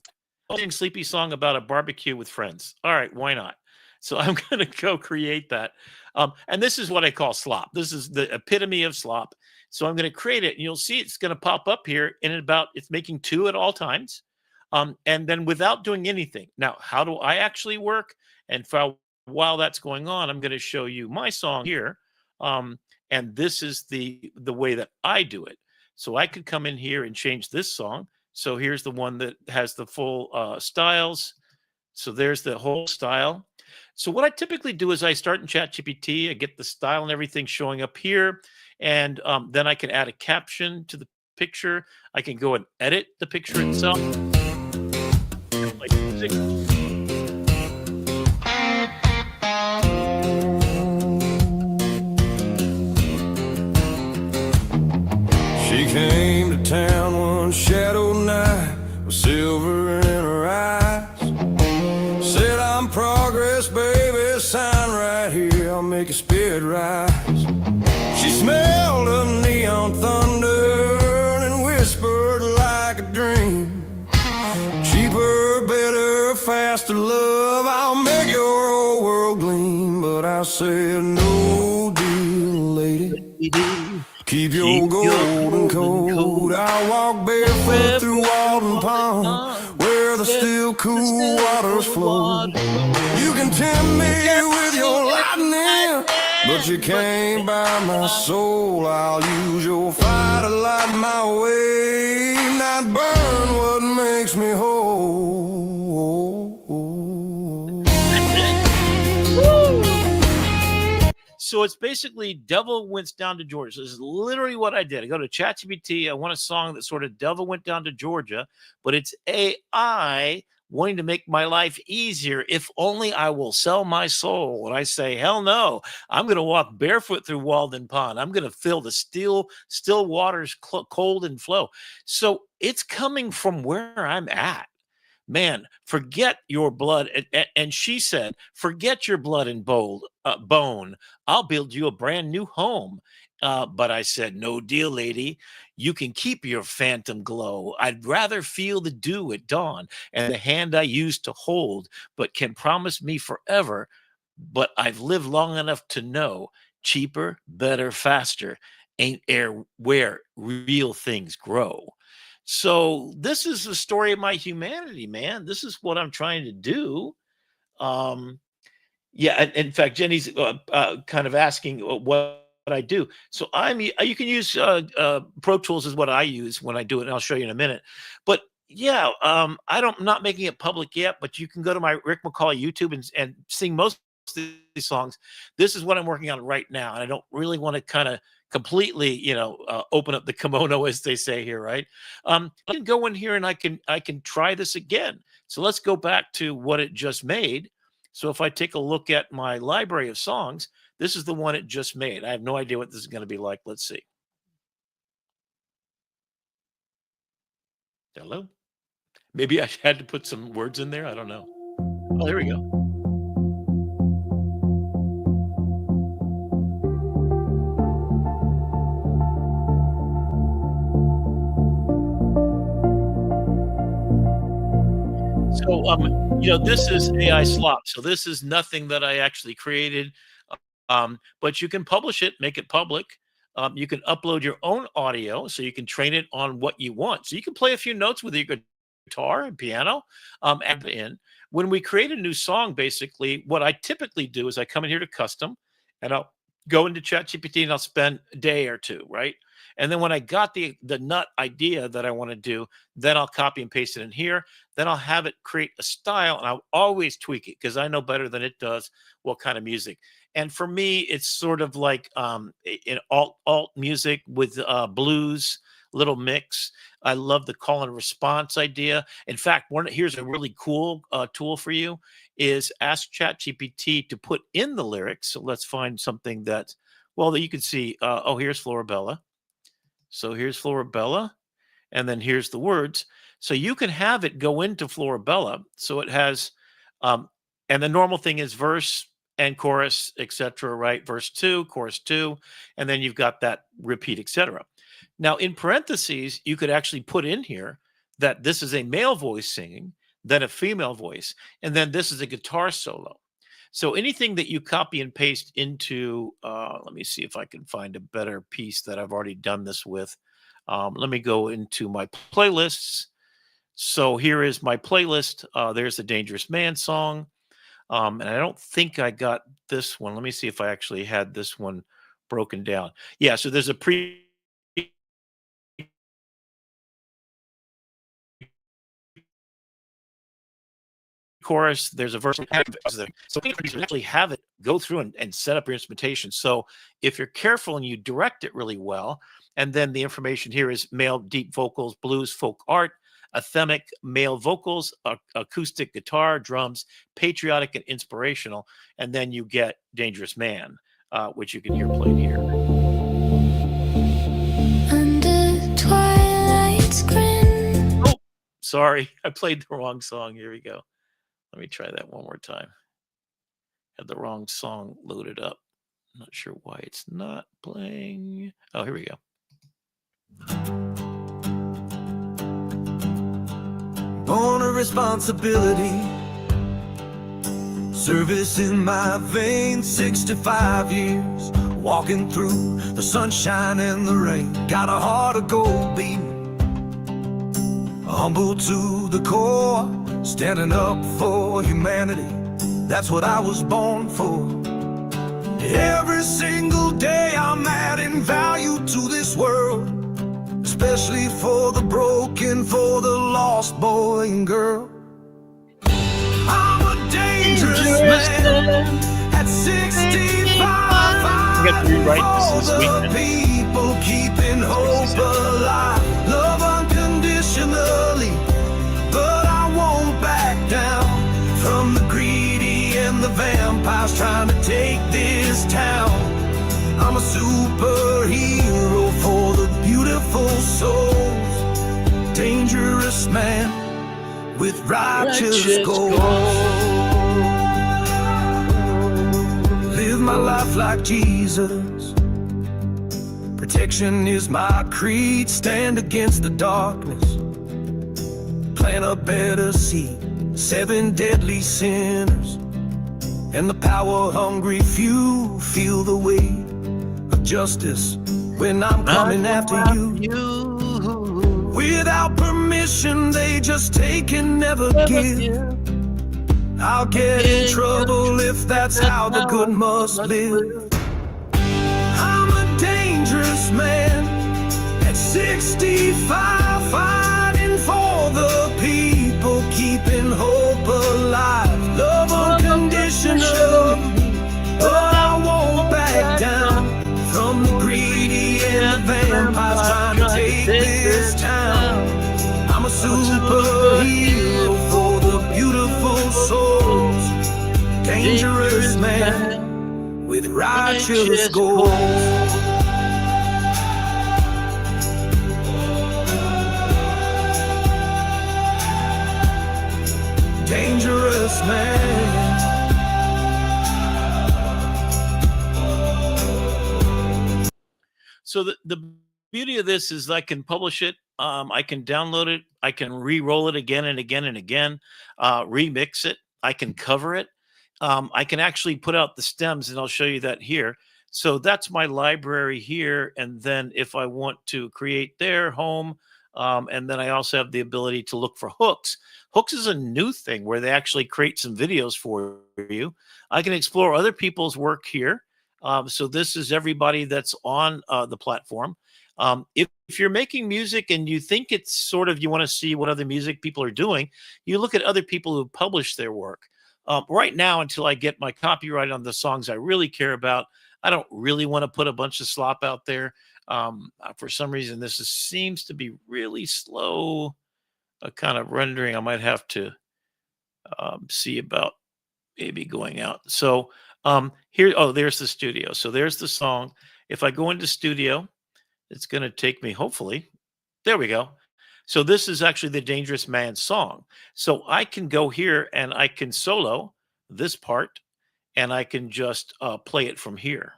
Sleepy song about a barbecue with friends. All right, why not? So I'm going to go create that. And this is what I call slop. This is the epitome of slop. So I'm going to create it, and you'll see it's going to pop up here in about, it's making 2 at all times. And then without doing anything. Now, how do I actually work? And while that's going on, I'm going to show you my song here. And this is the way that I do it. So I could come in here and change this song. So here's the one that has the full styles. So there's the whole style. So what I typically do is I start in ChatGPT, I get the style and everything showing up here. And then I can add a caption to the picture. I can go and edit the picture itself. Like music. She came to town one shadow night with silver in her eyes. Said, I'm progress, baby, sign right here, I'll make your spirit rise. She smelled of neon thunder and whispered like a dream. Cheaper, better, faster love, I'll make your whole world gleam. But I said, no deal, lady, keep your golden coat. I'll walk barefoot through Walden Pond, where the still cool waters flow. You can tempt me with your lightning, but you can't buy my soul. I'll use your fire to light my way, not burn what makes me whole. So it's basically Devil Went Down to Georgia. This is literally what I did. I go to ChatGPT. I want a song that sort of Devil Went Down to Georgia, but it's AI wanting to make my life easier. If only I will sell my soul. And I say, hell no. I'm going to walk barefoot through Walden Pond. I'm going to feel the still waters cold and flow. So it's coming from where I'm at. Man, forget your blood. And she said, forget your blood and bone. I'll build you a brand new home. But I said, no deal, lady. You can keep your phantom glow. I'd rather feel the dew at dawn and the hand I used to hold, but can promise me forever. But I've lived long enough to know cheaper, better, faster ain't air where real things grow. So this is the story of my humanity, man. This is what I'm trying to do. Yeah, and in fact, Jenny's kind of asking what I do. So you can use Pro Tools is what I use when I do it, and I'll show you in a minute. But yeah, I'm not making it public yet, but you can go to my Rick McCauley YouTube and sing most of these songs. This is what I'm working on right now, and I don't really want to kind of completely, open up the kimono, as they say here, right? I can go in here and I can try this again. So let's go back to what it just made. So if I take a look at my library of songs, this is the one it just made. I have no idea what this is going to be like. Let's see. Hello? Maybe I had to put some words in there. I don't know. Oh, there we go. So, this is AI slop. So this is nothing that I actually created, but you can publish it, make it public. You can upload your own audio, so you can train it on what you want. So you can play a few notes with your guitar and piano. And when we create a new song, basically, what I typically do is I come in here to custom, and I'll go into ChatGPT and I'll spend a day or two, right? And then when I got the nut idea that I want to do, then I'll copy and paste it in here. Then I'll have it create a style, and I'll always tweak it because I know better than it does what kind of music. And for me, it's sort of like in alt music with blues, little mix. I love the call and response idea. In fact, here's a really cool tool for you is ask ChatGPT to put in the lyrics. So let's find something that you can see. Here's Florabella. So here's Florabella. and then here's the words. So you can have it go into Florabella. So it has, and the normal thing is verse and chorus, etc. Right? Verse 2, chorus 2, and then you've got that repeat, etc. Now in parentheses, you could actually put in here that this is a male voice singing, then a female voice, and then this is a guitar solo. So anything that you copy and paste into, let me see if I can find a better piece that I've already done this with. Let me go into my playlists. So here is my playlist. There's the Dangerous Man song. And I don't think I got this one. Let me see if I actually had this one broken down. Yeah, so there's a chorus, there's a verse. So you actually have it go through and set up your instrumentation. So if you're careful and you direct it really well, and then the information here is male deep vocals, blues, folk art, anthemic male vocals, acoustic guitar, drums, patriotic and inspirational, and then you get Dangerous Man, which you can hear played here. Under twilight's grin. Oh, sorry, I played the wrong song. Here we go. Let me try that one more time. Had the wrong song loaded up. I'm not sure why it's not playing. Oh, here we go. Born a responsibility, service in my veins, 65 years, walking through the sunshine and the rain. Got a heart of gold beating, humble to the core, standing up for humanity. That's what I was born for. Every single day I'm adding value to this world, especially for the broken, for the lost boy and girl. I'm a dangerous man at 65. I got to rewrite this For the people keeping hope alive, love unconditionally, but I won't back down from the greedy and the vampires trying to take this town. I'm a superhero for the beautiful souls, dangerous man with righteous goals. Live my life like Jesus, protection is my creed. Stand against the darkness, plant a better seed. 7 deadly sinners and the power-hungry few feel the weight of justice when I'm coming after you. Without permission, they just take and never give. I'll get in trouble if that's how the good must live. I'm a dangerous man at 65, fighting for the people, keeping hope alive, love unconditional, but I won't back down from the greedy and the vampires trying to take this town. I'm a superhero for the beautiful souls, dangerous man with righteous goals. Dangerous man. So the beauty of this is I can publish it. I can download it. I can re-roll it again and again and again, remix it. I can cover it. I can actually put out the stems, and I'll show you that here. So that's my library here. And then if I want to create their home, and then I also have the ability to look for hooks. Hooks is a new thing where they actually create some videos for you. I can explore other people's work here. So this is everybody that's on the platform. If you're making music and you think it's sort of, you want to see what other music people are doing, you look at other people who publish their work. Right now, until I get my copyright on the songs I really care about, I don't really want to put a bunch of slop out there. For some reason, this seems to be really slow kind of rendering. I might have to see about maybe going out. So here, oh, there's the studio. So there's the song. If I go into studio, it's going to take me, hopefully, there we go. So this is actually the Dangerous Man song. So I can go here and I can solo this part, and I can just play it from here.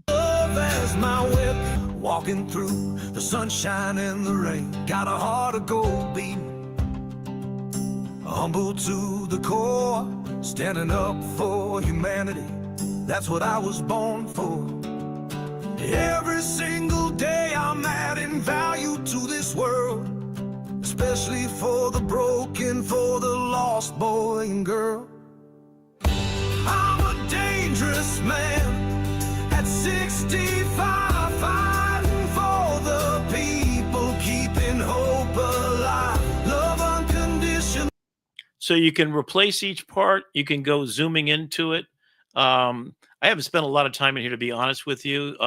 Love as my whip, walking through the sunshine and the rain. Got a heart of gold beating, humble to the core, standing up for humanity. That's what I was born for. Every single day I'm adding value to this world, especially for the broken, for the lost boy and girl. I'm a dangerous man at 65, fighting for the people, keeping hope alive, love unconditional. So you can replace each part. You can go zooming into it. I haven't spent a lot of time in here, to be honest with you.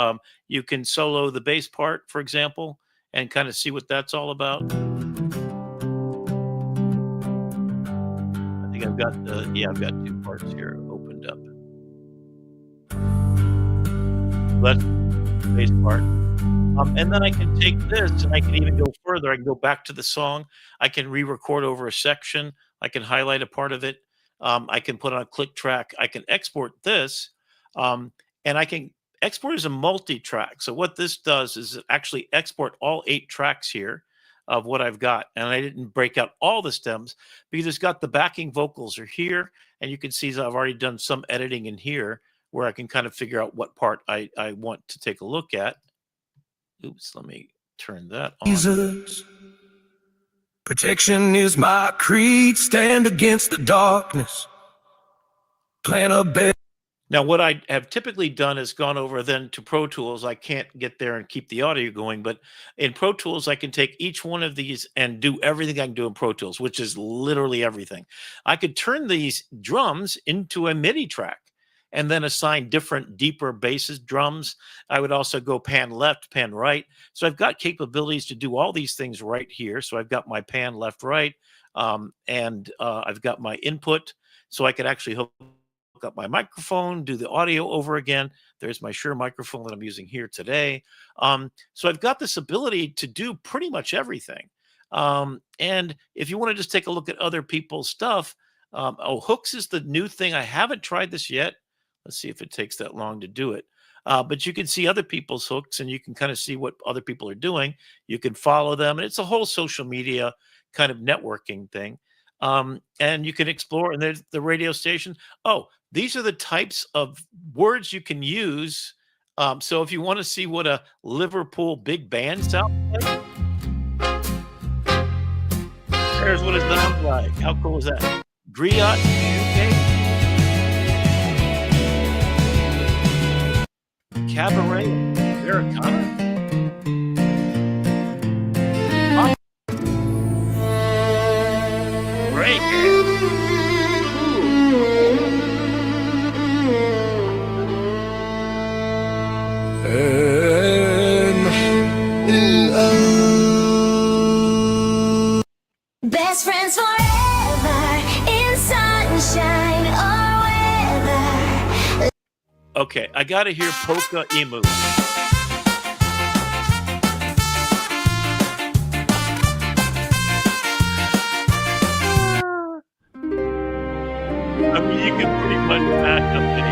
You can solo the bass part, for example, and kind of see what that's all about. I think I've got I've got 2 parts here opened up. That's the bass part. And then I can take this and I can even go further. I can go back to the song. I can re-record over a section. I can highlight a part of it. I can put on a click track. I can export this, and I can export as a multi-track. So what this does is it actually export all 8 tracks here of what I've got. And I didn't break out all the stems because it's got the backing vocals are here. And you can see that I've already done some editing in here where I can kind of figure out what part I want to take a look at. Oops, let me turn that on. Jesus, protection is my creed, stand against the darkness, plan a bed. Now, what I have typically done is gone over then to Pro Tools. I can't get there and keep the audio going, but in Pro Tools, I can take each one of these and do everything I can do in Pro Tools, which is literally everything. I could turn these drums into a MIDI track and then assign different deeper basses drums. I would also go pan left, pan right. So I've got capabilities to do all these things right here. So I've got my pan left, right, and I've got my input. So I could actually hook up my microphone, do the audio over again. There's my Shure microphone that I'm using here today. So I've got this ability to do pretty much everything. And if you want to just take a look at other people's stuff, hooks is the new thing. I haven't tried this yet. Let's see if it takes that long to do it. But you can see other people's hooks and you can kind of see what other people are doing. You can follow them. And it's a whole social media kind of networking thing. And you can explore, and there's the radio station. Oh, these are the types of words you can use. So if you want to see what a Liverpool big band sounds like, there's what it sounds like. How cool is that? Griot, UK. Cabaret, Americana. Great. Best friends forever in sunshine or weather. Okay, I gotta hear Polka Emu. I mean, you can pretty much match up any.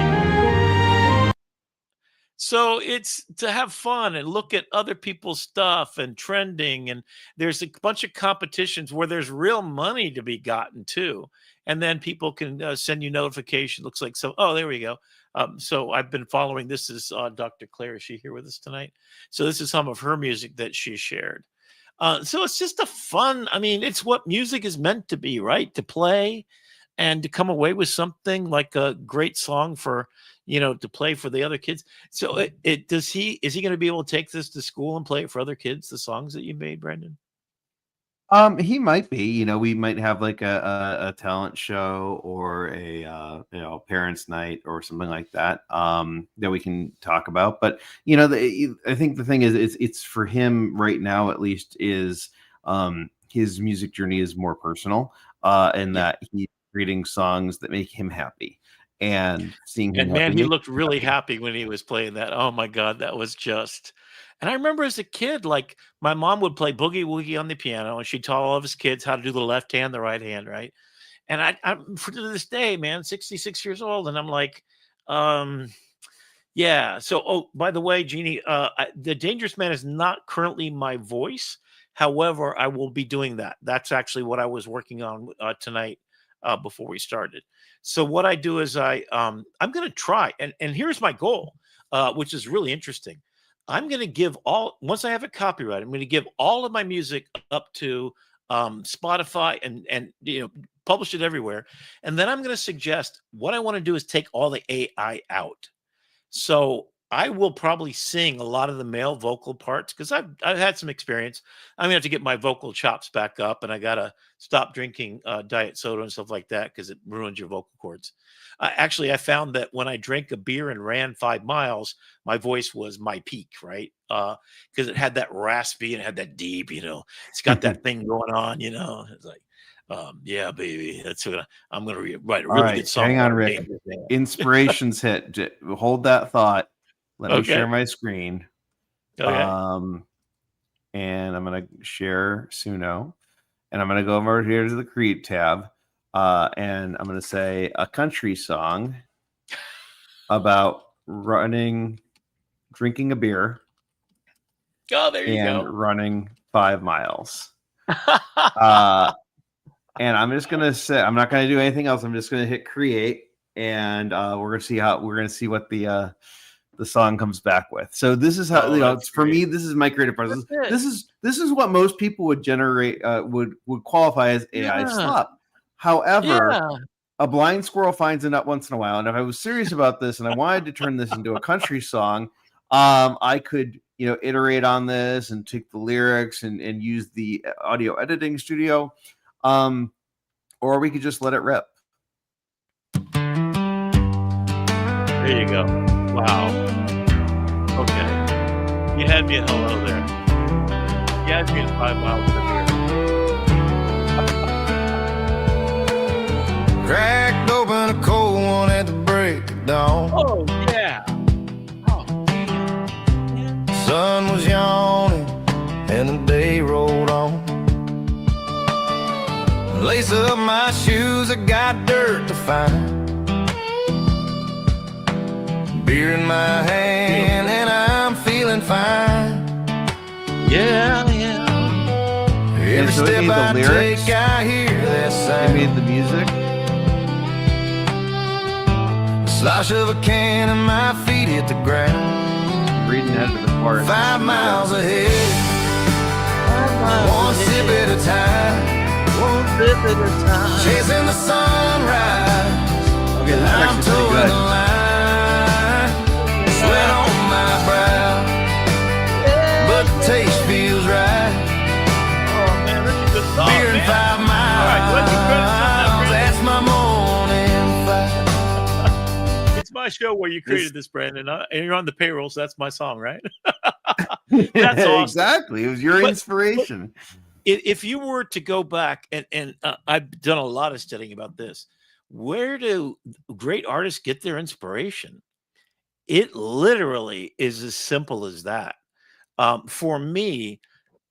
So it's to have fun and look at other people's stuff and trending. And there's a bunch of competitions where there's real money to be gotten too. And then people can send you notification. Looks like so. Oh, there we go. So I've been following. This is Dr. Claire. Is she here with us tonight? So this is some of her music that she shared. So it's just a fun. I mean, it's what music is meant to be, right? To play and to come away with something like a great song for, to play for the other kids. So is he going to be able to take this to school and play it for other kids, the songs that you made, Brendan? He might be, we might have like a talent show or a parents' night or something like that, that we can talk about. But, I think the thing is, it's for him right now, at least, is his music journey is more personal, and that he's creating songs that make him happy. and seeing him And man, wanting he me. looked really happy when he was playing that. Oh my God, that was just. And I remember as a kid, like my mom would play Boogie Woogie on the piano, and she'd tell all of his kids how to do the left hand, the right hand, right? And I for to this day, man, 66 years old, and I'm like, um, yeah. So, oh, by the way, Jeannie, the Dangerous Man is not currently my voice. However, I will be doing that. That's actually what I was working on tonight before we started. So, what I do is I'm going to try, and here's my goal, which is really interesting. I'm going to give all once I have it copyrighted. I'm going to give all of my music up to Spotify and publish it everywhere, and then I'm going to suggest what I want to do is take all the AI out. So I will probably sing a lot of the male vocal parts because I've had some experience. I'm gonna have to get my vocal chops back up, and I gotta stop drinking diet soda and stuff like that because it ruins your vocal cords. Actually, I found that when I drank a beer and ran 5 miles, my voice was my peak, right? Because it had that raspy and it had that deep, it's got that thing going on, It's like, yeah, baby, I'm gonna write a All really good right, song hang on, about Rick. Dangerous Man. Inspirations hit. Hold that thought. Let me share Okay. my screen. Okay. And I'm gonna share Suno, and I'm gonna go over here to the Create tab, and I'm gonna say a country song about drinking a beer, Oh, there you and go. running 5 miles. And I'm just gonna say I'm not gonna do anything else. I'm just gonna hit create, and we're gonna see what the song comes back with. So this is how That's for great. me. This is my creative process. That's it. This is what most people would generate would qualify as AI Yeah. slop. However, Yeah. a blind squirrel finds a nut once in a while, and if I was serious about this and I wanted to turn this into a country song, I could iterate on this and take the lyrics and use the audio editing studio. Or we could just let it rip. There you go. Wow. Okay. You had me at hello there. You had me at 5 miles in a beer. Cracked open a cold one at the break of dawn. Oh, yeah. Oh, man. Sun was yawning and the day rolled on. Lace up my shoes, I got dirt to find. Beer in my hand and I'm feeling fine. Yeah. so Every it step made the I lyrics, take, I hear that It sound. made the music. The slosh of a can and my feet hit the ground. I'm reading ahead of the chorus. 5 miles ahead, one sip at a time. Chasing the sunrise, Okay, this is I'm actually towing pretty the good. line. Sweat on my brow, but the taste feels right. Oh, man, that's a good song, Beer in man. 5 miles, All right, what's the credits on that, that's my morning fight. It's my show where you created this, Brandon, and you're on the payroll, so that's my song, right? That's awesome. Exactly. It was your But- inspiration. If you were to go back, and I've done a lot of studying about this, where do great artists get their inspiration? It literally is as simple as that. For me,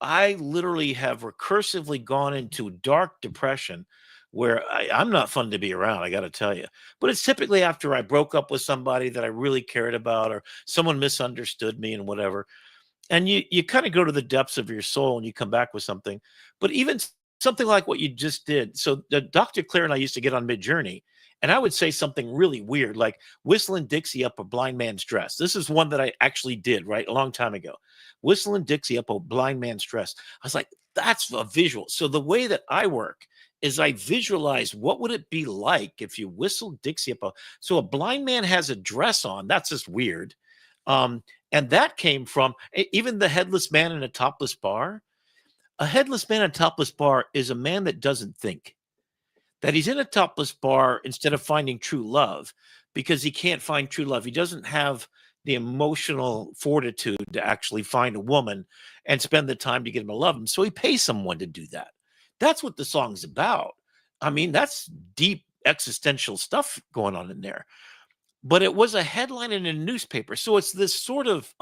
I literally have recursively gone into dark depression where I'm not fun to be around, I got to tell you. But it's typically after I broke up with somebody that I really cared about, or someone misunderstood me and whatever. And you kind of go to the depths of your soul and you come back with something. But even something like what you just did. So Dr. Claire and I used to get on Mid-Journey, and I would say something really weird, like whistling Dixie up a blind man's dress. This is one that I actually did, right, a long time ago. Whistling Dixie up a blind man's dress. I was like, that's a visual. So the way that I work is I visualize what would it be like if you whistled Dixie up so a blind man has a dress on. That's just weird. And that came from even the headless man in a topless bar. A headless man in a topless bar is a man that doesn't think. That he's in a topless bar instead of finding true love because he can't find true love. He doesn't have the emotional fortitude to actually find a woman and spend the time to get him to love him. So he pays someone to do that. That's what the song's about. I mean, that's deep existential stuff going on in there. But it was a headline in a newspaper. So it's this sort of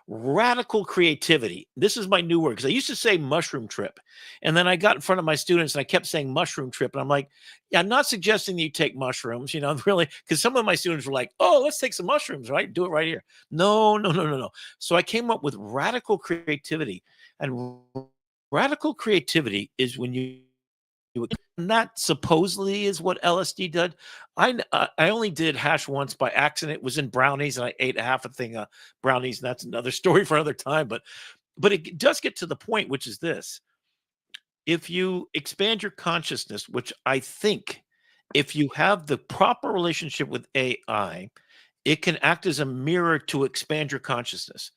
radical creativity. This is my new word because I used to say mushroom trip. And then I got in front of my students and I kept saying mushroom trip. And I'm like, yeah, I'm not suggesting that you take mushrooms, really, because some of my students were like, oh, let's take some mushrooms, right? Do it right here. No, no, no, no, no. So I came up with radical creativity. And radical creativity is when and that supposedly is what LSD did. I only did hash once by accident. It was in brownies, and I ate half a thing of brownies, and that's another story for another time. But it does get to the point, which is this: if you expand your consciousness, which I think, if you have the proper relationship with AI, it can act as a mirror to expand your consciousness.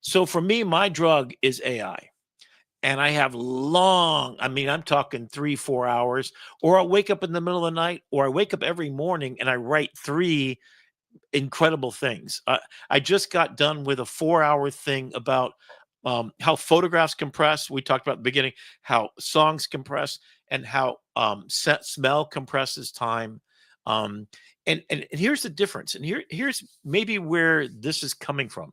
So for me, my drug is AI. And I have I'm talking 3-4 hours, or I'll wake up in the middle of the night, or I wake up every morning and I write 3 incredible things. I just got done with a 4-hour thing about how photographs compress. We talked about at the beginning, how songs compress, and how smell compresses time. And here's the difference. And here's maybe where this is coming from.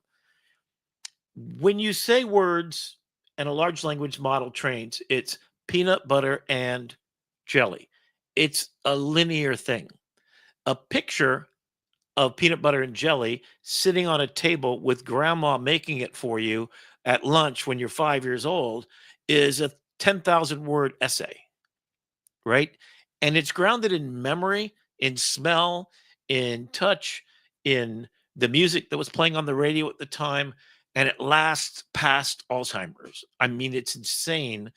When you say words, and a large language model trains, it's peanut butter and jelly. It's a linear thing. A picture of peanut butter and jelly sitting on a table with grandma making it for you at lunch when you're 5 years old is a 10,000 word essay, right? And it's grounded in memory, in smell, in touch, in the music that was playing on the radio at the time, and it lasts past Alzheimer's. I mean, it's insane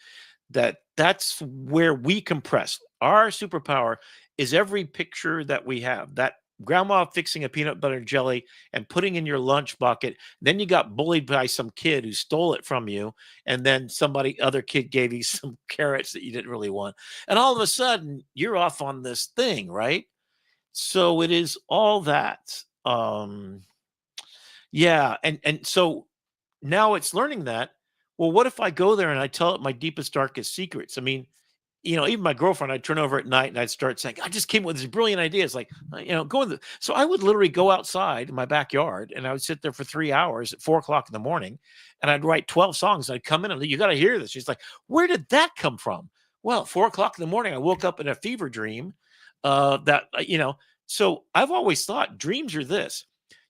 that that's where we compress. Our superpower is every picture that we have. That grandma fixing a peanut butter and jelly and putting in your lunch bucket. Then you got bullied by some kid who stole it from you. And then other kid gave you some carrots that you didn't really want. And all of a sudden, you're off on this thing, right? So it is all that. Yeah, and so now it's learning that, well, what if I go there and I tell it my deepest, darkest secrets? I mean, even my girlfriend, I'd turn over at night and I'd start saying, I just came with this brilliant idea. It's like, so I would literally go outside in my backyard and I would sit there for 3 hours at 4 o'clock in the morning and I'd write 12 songs. I'd come in and you got to hear this. She's like, where did that come from? Well, 4 o'clock in the morning, I woke up in a fever dream so I've always thought dreams are this.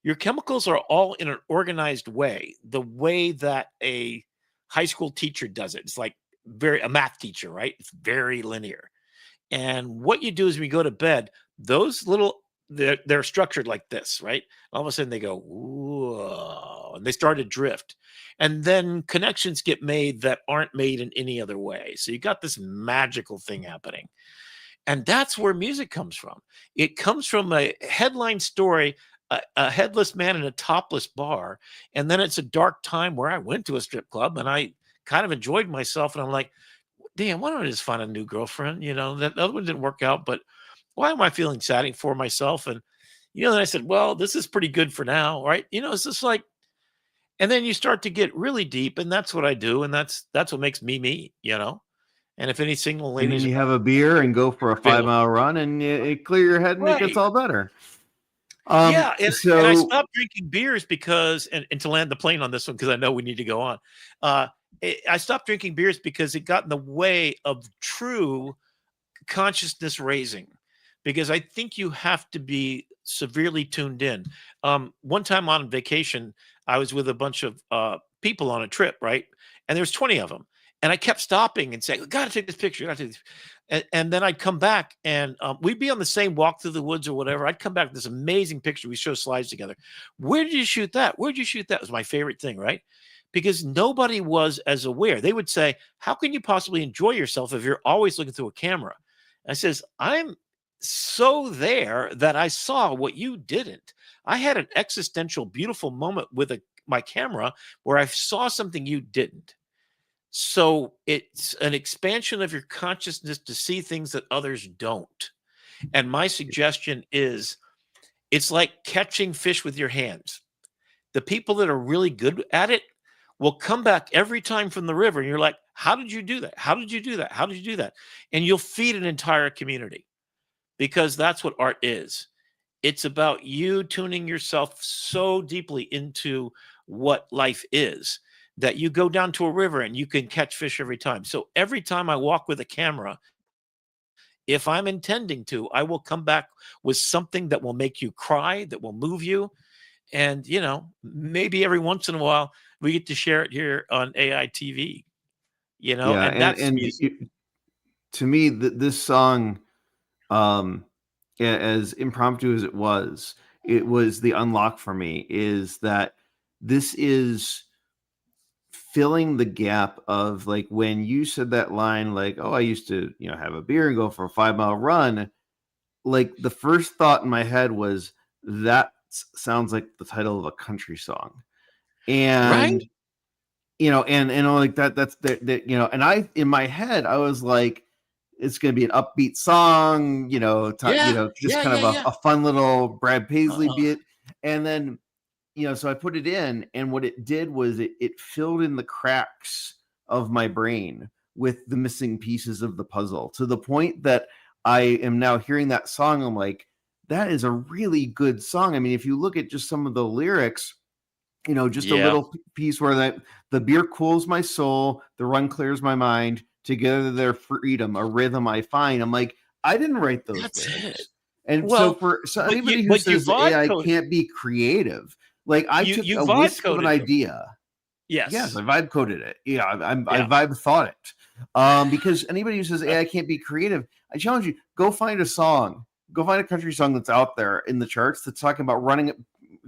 Your chemicals are all in an organized way, the way that a high school teacher does it. It's like a math teacher, right? It's very linear. And what you do is when you go to bed, those they're structured like this, right? All of a sudden they go, whoa, and they start to drift. And then connections get made that aren't made in any other way. So you got this magical thing happening. And that's where music comes from. It comes from a headline story, a headless man in a topless bar. And then it's a dark time where I went to a strip club and I kind of enjoyed myself. And I'm like, damn, why don't I just find a new girlfriend? That other one didn't work out, but why am I feeling sad for myself? And, then I said, well, this is pretty good for now, right? It's just like, and then you start to get really deep, and that's what I do. And that's what makes me, And if any single ladies, and then you have a beer and go for a 5-mile run, and it clear your head, and it gets all better. And I stopped drinking beers because, and to land the plane on this one, because I know we need to go on. I stopped drinking beers because it got in the way of true consciousness raising, because I think you have to be severely tuned in. One time on vacation, I was with a bunch of people on a trip, right? And there's 20 of them. And I kept stopping and saying, got to take this picture. And then I'd come back and we'd be on the same walk through the woods or whatever. I'd come back with this amazing picture. We show slides together. Where did you shoot that? Where did you shoot that? It was my favorite thing, right? Because nobody was as aware. They would say, how can you possibly enjoy yourself if you're always looking through a camera? I says, I'm so there that I saw what you didn't. I had an existential, beautiful moment with my camera where I saw something you didn't. So it's an expansion of your consciousness to see things that others don't. And my suggestion is, it's like catching fish with your hands. The people that are really good at it will come back every time from the river. And you're like, how did you do that? How did you do that? How did you do that? And you'll feed an entire community because that's what art is. It's about you tuning yourself so deeply into what life is that you go down to a river and you can catch fish every time. So every time I walk with a camera, if I'm intending to, I will come back with something that will make you cry, that will move you. And, maybe every once in a while we get to share it here on AITV, Yeah, and that's and music. to me, this song, um, as impromptu as it was the unlock for me. Is that this is filling the gap of, like, when you said that line, like, "Oh, I used to, have a beer and go for a 5-mile run." Like, the first thought in my head was that sounds like the title of a country song, Right? and and like that's and I, in my head, I was like, it's gonna be an upbeat song, Yeah. just Yeah. kind Yeah. of Yeah. a fun little Brad Paisley Uh, beat, and then so I put it in, and what it did was it filled in the cracks of my brain with the missing pieces of the puzzle, to the point that I am now hearing that song. I'm like, that is a really good song. I mean, if you look at just some of the lyrics, just a yeah. little piece where the beer cools my soul, the run clears my mind, together their freedom, a rhythm I find. I'm like, I didn't write those That's it. lyrics. And so Well, for anybody who but you says vibe AI coded. can't be creative, like, I took You a vibe wisp of an coded them. idea. Yes, Yes. I vibe coded it. Yeah, I Yeah. vibe thought it. Because anybody who says AI can't be creative, I challenge you, go find a song. Go find a country song that's out there in the charts that's talking about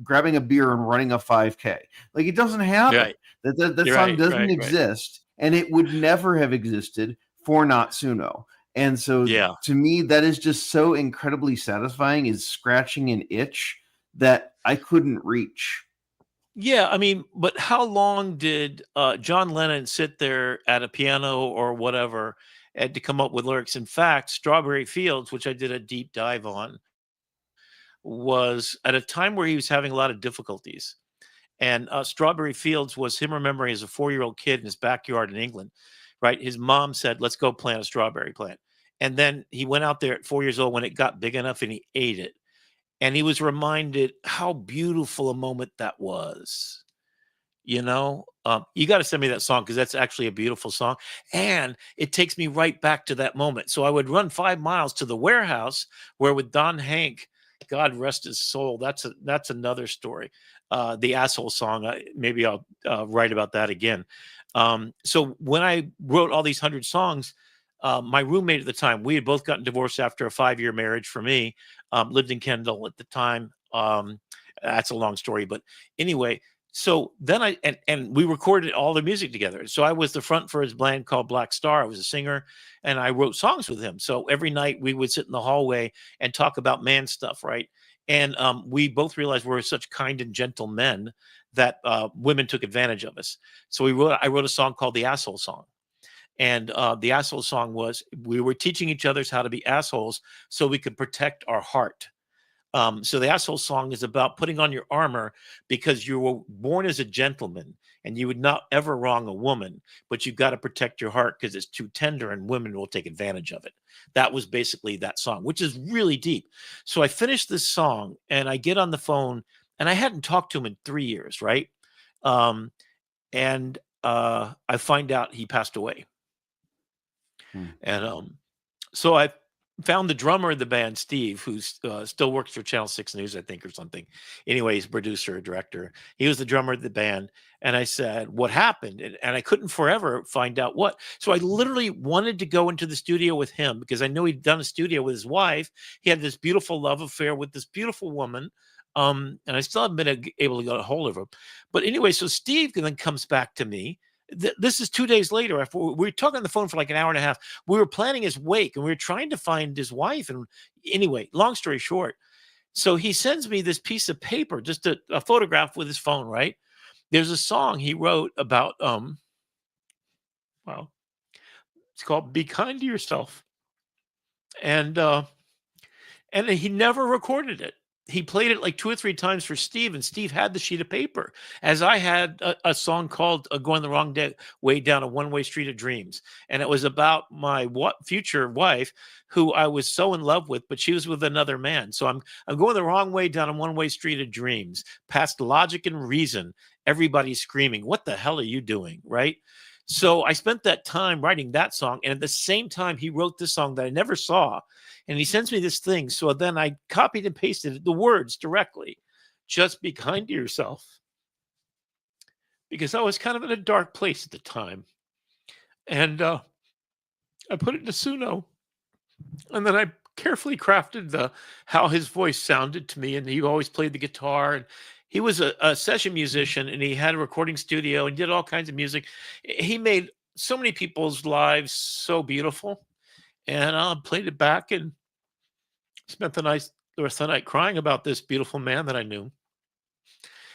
grabbing a beer and running a 5K. Like, it doesn't happen. Right. That You're song right. doesn't Right. Right. exist, and it would never have existed for Natsuno. And so, Yeah. to me, that is just so incredibly satisfying, is scratching an itch that I couldn't reach. Yeah, I mean, but how long did John Lennon sit there at a piano or whatever and to come up with lyrics? In fact, Strawberry Fields, which I did a deep dive on, was at a time where he was having a lot of difficulties. And Strawberry Fields was him remembering as a 4-year-old kid in his backyard in England, right? His mom said, "Let's go plant a strawberry plant." And then he went out there at 4 years old when it got big enough and he ate it. And he was reminded how beautiful a moment that was. You got to send me that song because that's actually a beautiful song, and it takes me right back to that moment. So I would run 5 miles to the warehouse where, with Don Hank, God rest his soul, that's another story. The asshole song. Maybe I'll write about that again. So when I wrote all these 100 songs, my roommate at the time, we had both gotten divorced after a 5-year marriage. For me, lived in Kendall at the time. That's a long story, but anyway, so then and we recorded all the music together. So I was the front for his band called Black Star. I was a singer and I wrote songs with him. So every night we would sit in the hallway and talk about man stuff, right? And we both realized we're such kind and gentle men that women took advantage of us. So I wrote a song called The Asshole Song. And the asshole song was, we were teaching each other how to be assholes so we could protect our heart. So the asshole song is about putting on your armor because you were born as a gentleman and you would not ever wrong a woman, but you've got to protect your heart because it's too tender and women will take advantage of it. That was basically that song, which is really deep. So I finished this song and I get on the phone, and I hadn't talked to him in 3 years, right? Um, and I find out he passed away. Hmm. And so I found the drummer of the band, Steve, who still works for Channel 6 News, I think, or something. Anyway, he's a producer, director. He was the drummer of the band. And I said, what happened? And I couldn't forever find out what. So I literally wanted to go into the studio with him because I know he'd done a studio with his wife. He had this beautiful love affair with this beautiful woman. And I still haven't been able to get a hold of her. But anyway, so Steve then comes back to me. This is 2 days later. After we were talking on the phone for like an hour and a half. We were planning his wake and we were trying to find his wife. And anyway, long story short, so he sends me this piece of paper, just a photograph with his phone, right? There's a song he wrote about, well, it's called Be Kind to Yourself. And he never recorded it. he played it like 2 or 3 times for Steve, and Steve had the sheet of paper, as I had a song called "Going the Wrong Way Down a One-Way Street of Dreams," and it was about my future wife, who I was so in love with, but she was with another man. So I'm going the wrong way down a one-way street of dreams, past logic and reason. Everybody's screaming, "What the hell are you doing?" Right? So I spent that time writing that song, and at the same time, he wrote this song that I never saw, and he sends me this thing. So then I copied and pasted the words directly. Just be kind to yourself. Because I was kind of in a dark place at the time. And I put it into Suno. And then I carefully crafted how his voice sounded to me. And he always played the guitar. And he was a session musician, and he had a recording studio and did all kinds of music. He made so many people's lives so beautiful. And I played it back and spent the rest of the night crying about this beautiful man that I knew.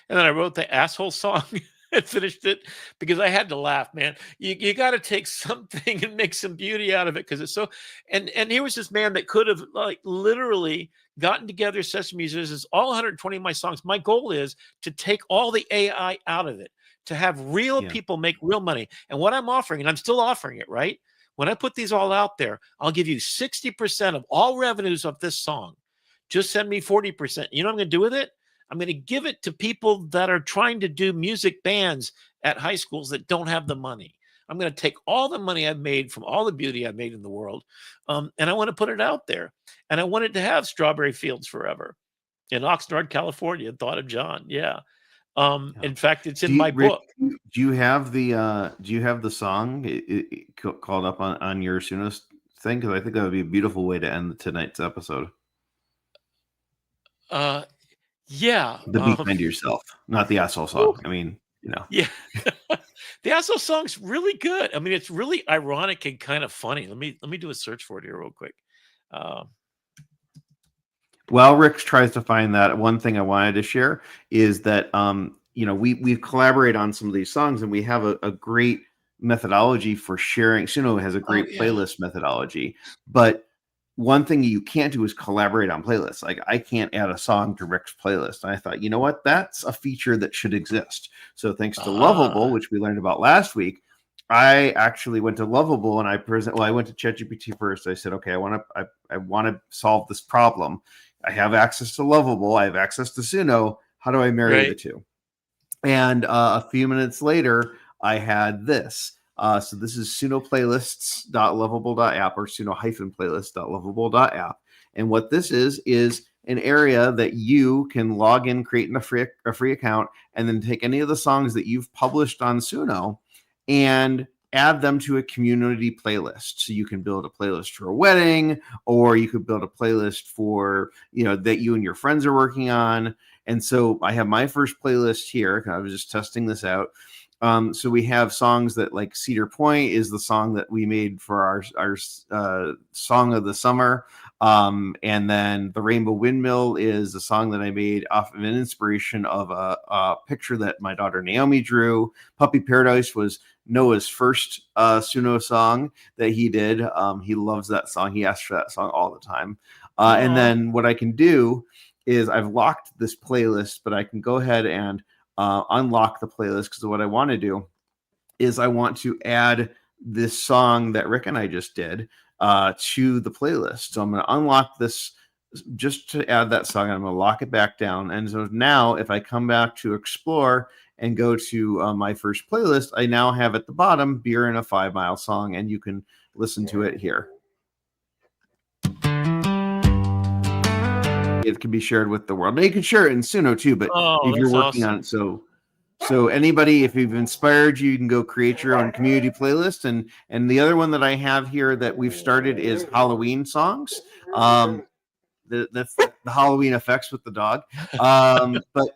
And then I wrote the asshole song and finished it because I had to laugh, man. You got to take something and make some beauty out of it, because it's so. And here was this man that could have like literally gotten together session musicians, all 120 of my songs. My goal is to take all the AI out of it, to have real people make real money. And what I'm offering, and I'm still offering it, right? When I put these all out there, I'll give you 60% of all revenues of this song. Just send me 40%. You know what I'm going to do with it? I'm going to give it to people that are trying to do music bands at high schools that don't have the money. I'm going to take all the money I've made from all the beauty I've made in the world, and I want to put it out there. And I wanted to have Strawberry Fields Forever in Oxnard, California. Thought of John. Yeah. In fact, it's in my book. Do you have the song called up on your Suno thing? Because I think that would be a beautiful way to end tonight's episode. Yeah. The Be Kind to Yourself, not the asshole song. I mean, you know. Yeah. The asshole song's really good. I mean, it's really ironic and kind of funny. Let me do a search for it here real quick. While Rick tries to find that, one thing I wanted to share is that we collaborate on some of these songs, and we have a great methodology for sharing. Suno has a great playlist methodology, but one thing you can't do is collaborate on playlists. Like, I can't add a song to Rick's playlist. And I thought, you know what? That's a feature that should exist. So thanks to Lovable, which we learned about last week, I actually went to Lovable and I went to ChatGPT first. I said, okay, I want to solve this problem. I have access to Lovable. I have access to Suno. How do I marry the two? And a few minutes later, I had this. So this is sunoplaylists.lovable.app or suno-playlist.lovable.app. And what this is an area that you can log in, create a free account, and then take any of the songs that you've published on Suno and add them to a community playlist. So you can build a playlist for a wedding, or you could build a playlist for, that you and your friends are working on. And so I have my first playlist here. I was just testing this out. So we have songs that, like, Cedar Point is the song that we made for our song of the summer. And then The Rainbow Windmill is a song that I made off of an inspiration of a picture that my daughter Naomi drew. Puppy Paradise was Noah's first Suno song that he did. He loves that song. He asks for that song all the time. And then what I can do is I've locked this playlist, but I can go ahead and unlock the playlist, because what I want to do is I want to add this song that Rick and I just did to the playlist. So I'm going to unlock this just to add that song. I'm going to lock it back down. And so now if I come back to explore and go to my first playlist, I now have at the bottom Beer in a 5 Mile song, and you can listen to it here. It can be shared with the world. Now, you can share it in Suno too, but if you're working on it, so anybody, if you've inspired you can go create your own community playlist. And the other one that I have here that we've started is Halloween songs. That's the Halloween effects with the dog. But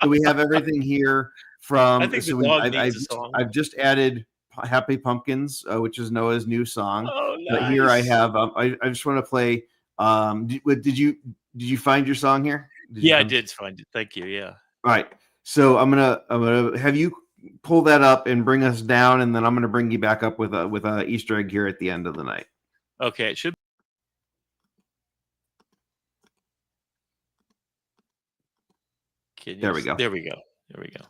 so we have everything here from. I think the dog needs a song. I've just added Happy Pumpkins, which is Noah's new song. Oh, nice. But here I have. I just want to play. Did you find your song here? I did find it. Thank you. Yeah. All right. So I'm gonna have you pull that up and bring us down, and then I'm gonna bring you back up with a Easter egg here at the end of the night. Okay. It should. Can you? There we go. There we go. There we go.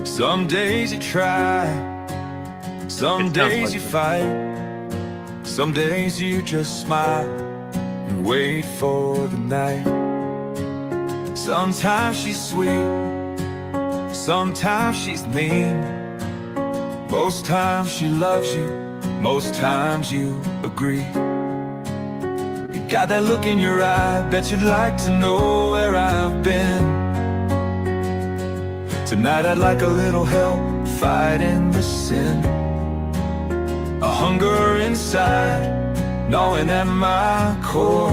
Some days you try, some It sounds days like you it. fight, some days you just smile and wait for the night. Sometimes she's sweet, sometimes she's mean. Most times she loves you, most times you agree. You got that look in your eye, bet you'd like to know where I've been. Tonight I'd like a little help fighting the sin, a hunger inside, gnawing at my core.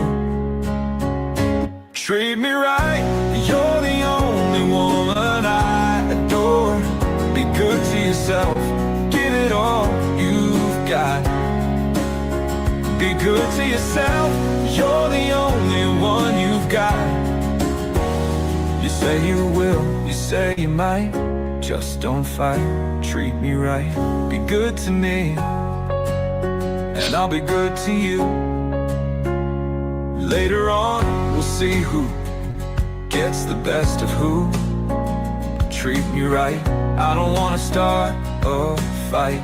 Treat me right, you're the only woman I adore. Be good to yourself, give it all you've got. Be good to yourself, you're the only one you've got. You say you will, you say you might, just don't fight, treat me right. Be good to me, and I'll be good to you. Later on, we'll see who gets the best of who. Treat me right, I don't wanna start a fight.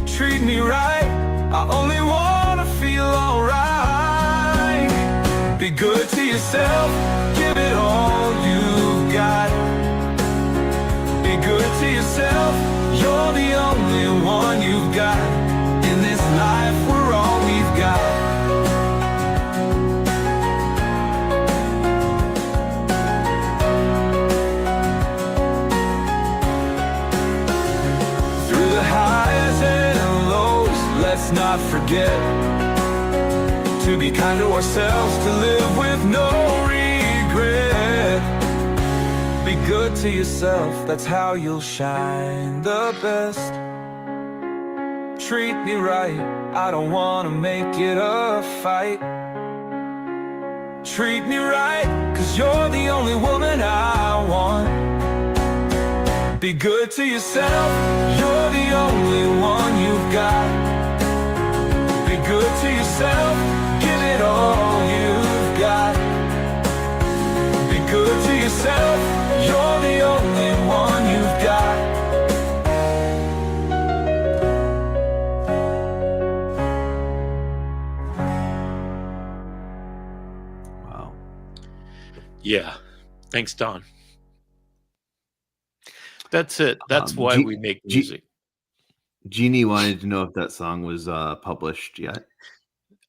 Treat me right, I only wanna feel alright. Be good to yourself, give it all you got. Be good to yourself, you're the only one you've got. In this life, we're all we've got. Through the highs and lows, let's not forget to be kind to ourselves, to live with no regret. Be good to yourself, that's how you'll shine the best. Treat me right, I don't wanna make it a fight. Treat me right, cause you're the only woman I want. Be good to yourself, you're the only one you've got. Be good to yourself, give it all you've got. Be good to yourself, you're the only one you've got. Wow. Yeah. Thanks, Don. That's it. That's why G- we make G- music. Jeannie wanted to know if that song was published yet.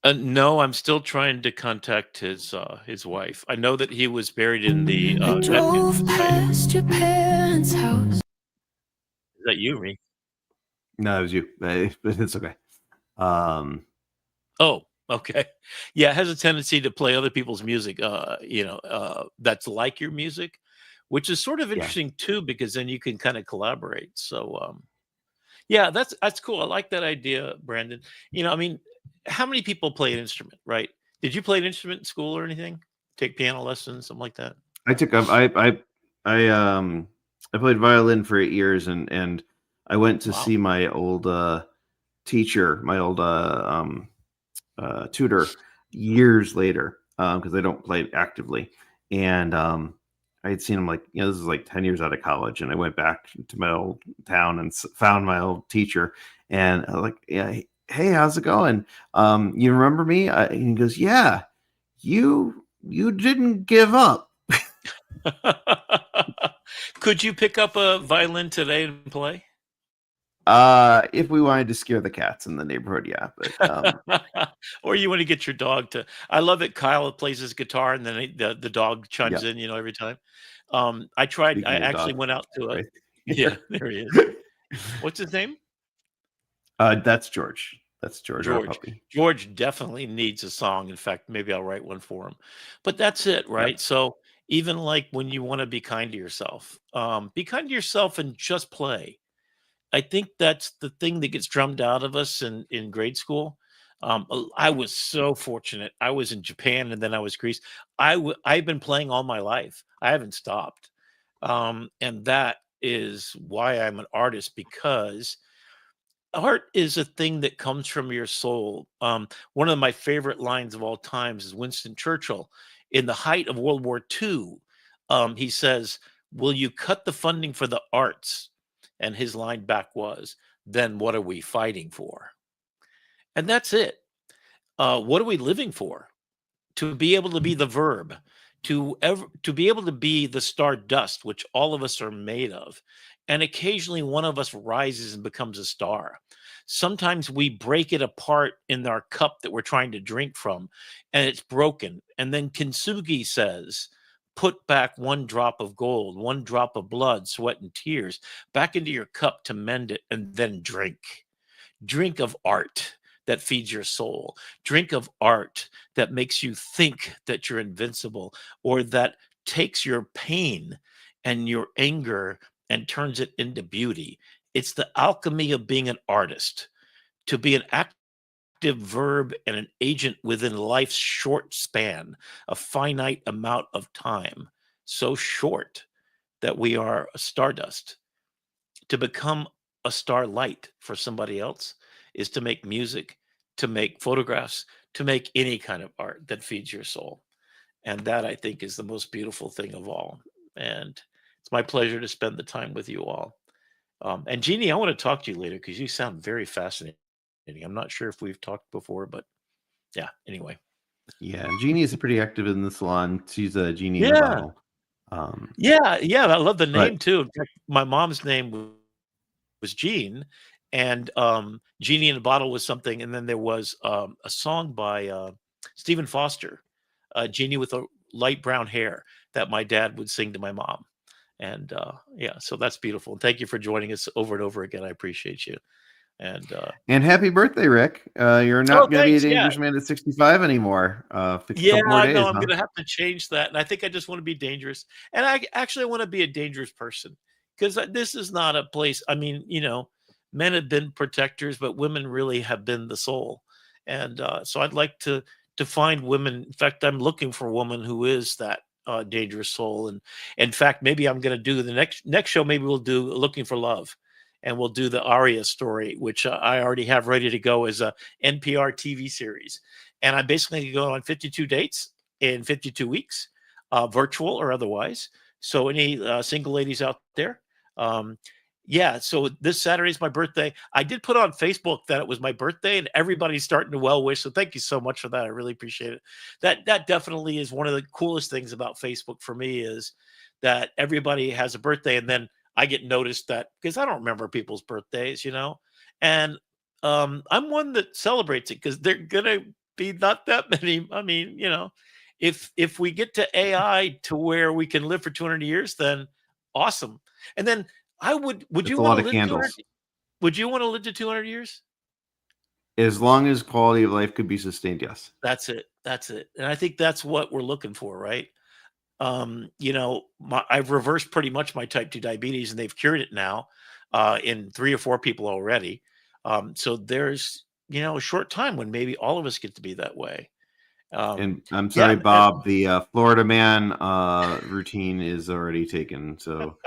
No, I'm still trying to contact his wife. I know that he was buried in the. I drove past your parents' house. Is that you, Ree? No, it was you, but it's okay. Oh, okay. Yeah, it has a tendency to play other people's music. That's like your music, which is sort of interesting too, because then you can kind of collaborate. So, yeah, that's cool. I like that idea, Brandon. I mean, how many people play an instrument, right? Did you play an instrument in school or anything? Take piano lessons, something like that? I took up. I played violin for 8 years, and I went to Wow. see my old teacher, my old tutor, years later, because I don't play it actively, and I had seen him this is like 10 years out of college, and I went back to my old town and found my old teacher, and I was like, yeah, hey, how's it going? You remember me? And he goes, yeah, you didn't give up. Could you pick up a violin today and play? If we wanted to scare the cats in the neighborhood, yeah. But Or you want to get your dog to. I love it. Kyle plays his guitar and then the dog chimes Yeah. in, every time. I tried. Speaking I of actually dogs, went out to a. right? Yeah, there he is. What's his name? That's George. That's George, our George. puppy. George definitely needs a song. In fact, maybe I'll write one for him. But that's it, right? So even like when you want to be kind to yourself, be kind to yourself and just play. I think that's the thing that gets drummed out of us in grade school. I was so fortunate. I was in Japan and then I was Greece. I've been playing all my life. I haven't stopped. And that is why I'm an artist, because art is a thing that comes from your soul. One of my favorite lines of all times is Winston Churchill in the height of World War II. He says, "Will you cut the funding for the arts?" And his line back was, "Then what are we fighting for?" And that's it. What are we living for? To be able to be the verb, to be able to be the stardust, which all of us are made of. And occasionally one of us rises and becomes a star. Sometimes we break it apart in our cup that we're trying to drink from, and it's broken. And then Kintsugi says, put back one drop of gold, one drop of blood, sweat, and tears back into your cup to mend it, and then drink. Drink of art that feeds your soul. Drink of art that makes you think that you're invincible, or that takes your pain and your anger and turns it into beauty. It's the alchemy of being an artist, to be an active verb and an agent within life's short span, a finite amount of time, so short that we are a stardust. To become a starlight for somebody else is to make music, to make photographs, to make any kind of art that feeds your soul. And that, I think, is the most beautiful thing of all. And it's my pleasure to spend the time with you all. And Jeannie, I want to talk to you later because you sound very fascinating. I'm not sure if we've talked before, but yeah, anyway. Yeah, Jeannie is pretty active in the salon. She's a Jeannie in a Yeah. bottle. Yeah, I love the but- name too. In fact, my mom's name was Jean, and Genie in a Bottle was something, and then there was a song by Stephen Foster, Genie with a light brown hair, that my dad would sing to my mom. And yeah, so that's beautiful. And thank you for joining us over and over again. I appreciate you. And happy birthday, Rick. You're not going to be a thanks, yeah. dangerous man at 65 anymore. Yeah, more days, no, I'm huh? going to have to change that. And I think I just want to be dangerous. And I actually want to be a dangerous person, because this is not a place. I mean, men have been protectors, but women really have been the soul. And so I'd like to find women. In fact, I'm looking for a woman who is that dangerous soul. And in fact, maybe I'm going to do the next show. Maybe we'll do Looking for Love. And we'll do the Aria story, which I already have ready to go as a NPR TV series. And I basically go on 52 dates in 52 weeks, virtual or otherwise. So any single ladies out there, yeah. So this Saturday is my birthday. I did put on Facebook that it was my birthday, and everybody's starting to well wish. So thank you so much for that. I really appreciate it. That definitely is one of the coolest things about Facebook for me, is that everybody has a birthday, and then I get noticed that, because I don't remember people's birthdays, and I'm one that celebrates it, because they're gonna be not that many. I mean, if we get to AI to where we can live for 200 years, then awesome. And then would That's you a want lot to of live candles. 200? Would you want to live to 200 years? As long as quality of life could be sustained, yes. That's it. And I think that's what we're looking for, right? I've reversed pretty much my type 2 diabetes, and they've cured it now in 3 or 4 people already. So there's, a short time when maybe all of us get to be that way. And I'm sorry, Bob, the Florida man routine is already taken. So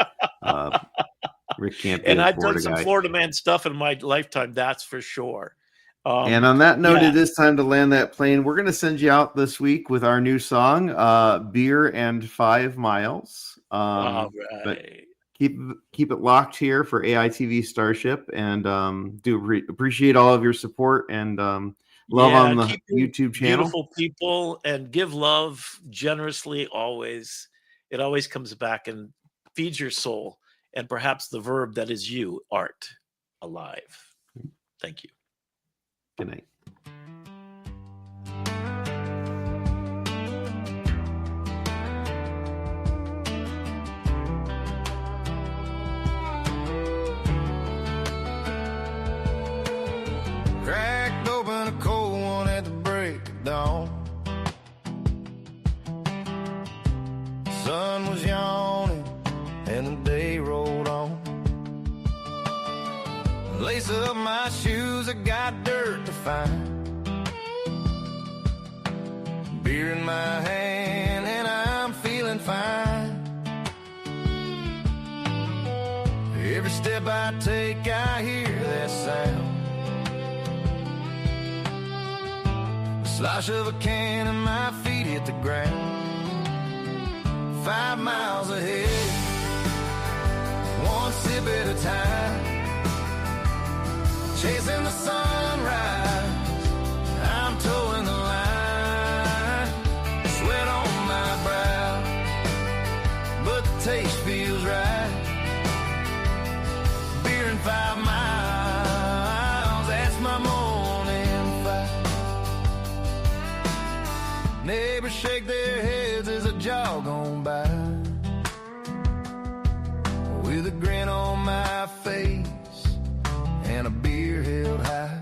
Rick can't be and a I've Florida done some guy. Florida man stuff in my lifetime, that's for sure. And on that note, yeah. It is time to land that plane. We're going to send you out this week with our new song, Beer and 5 Miles. All But right. keep it locked here for AITV Starship, and appreciate all of your support and love on the YouTube channel. Beautiful people, and give love generously always. It always comes back and feeds your soul, and perhaps the verb that is you, art, alive. Thank you. Good night. Cracked open a cold one at the break of dawn. Sun was yawning and the day rolled on. Lace up my shoes, I got dirt to find. Beer in my hand and I'm feeling fine. step I take, I hear that sound. The slosh of a can and my feet hit the ground. 5 miles ahead, one sip at a time, chasing the sunrise, I'm towing the line. Sweat on my brow, but the taste feels right. Beer in 5 miles, that's my morning fight. Neighbors shake their heads as a jog on by, with a grin on my face and a beer held high.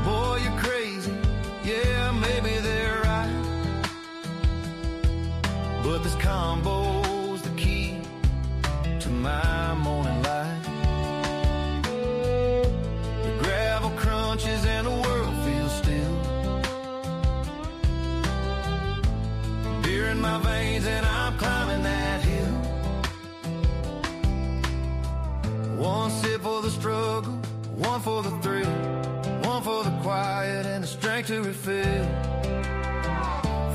Boy, you're crazy, yeah, maybe they're right, but this combo's the key to my morning light. The gravel crunches and the world feels still. Beer in my veins and I'm climbing that hill. One sip for the struggle, one for the thrill, one for the quiet and the strength to refill.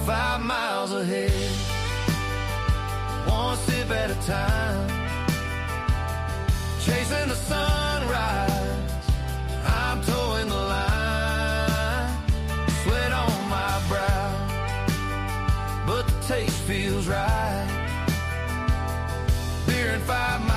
5 miles ahead, one sip at a time, chasing the sunrise, I'm towing the line. Sweat on my brow, but the taste feels right. Beer in 5 miles,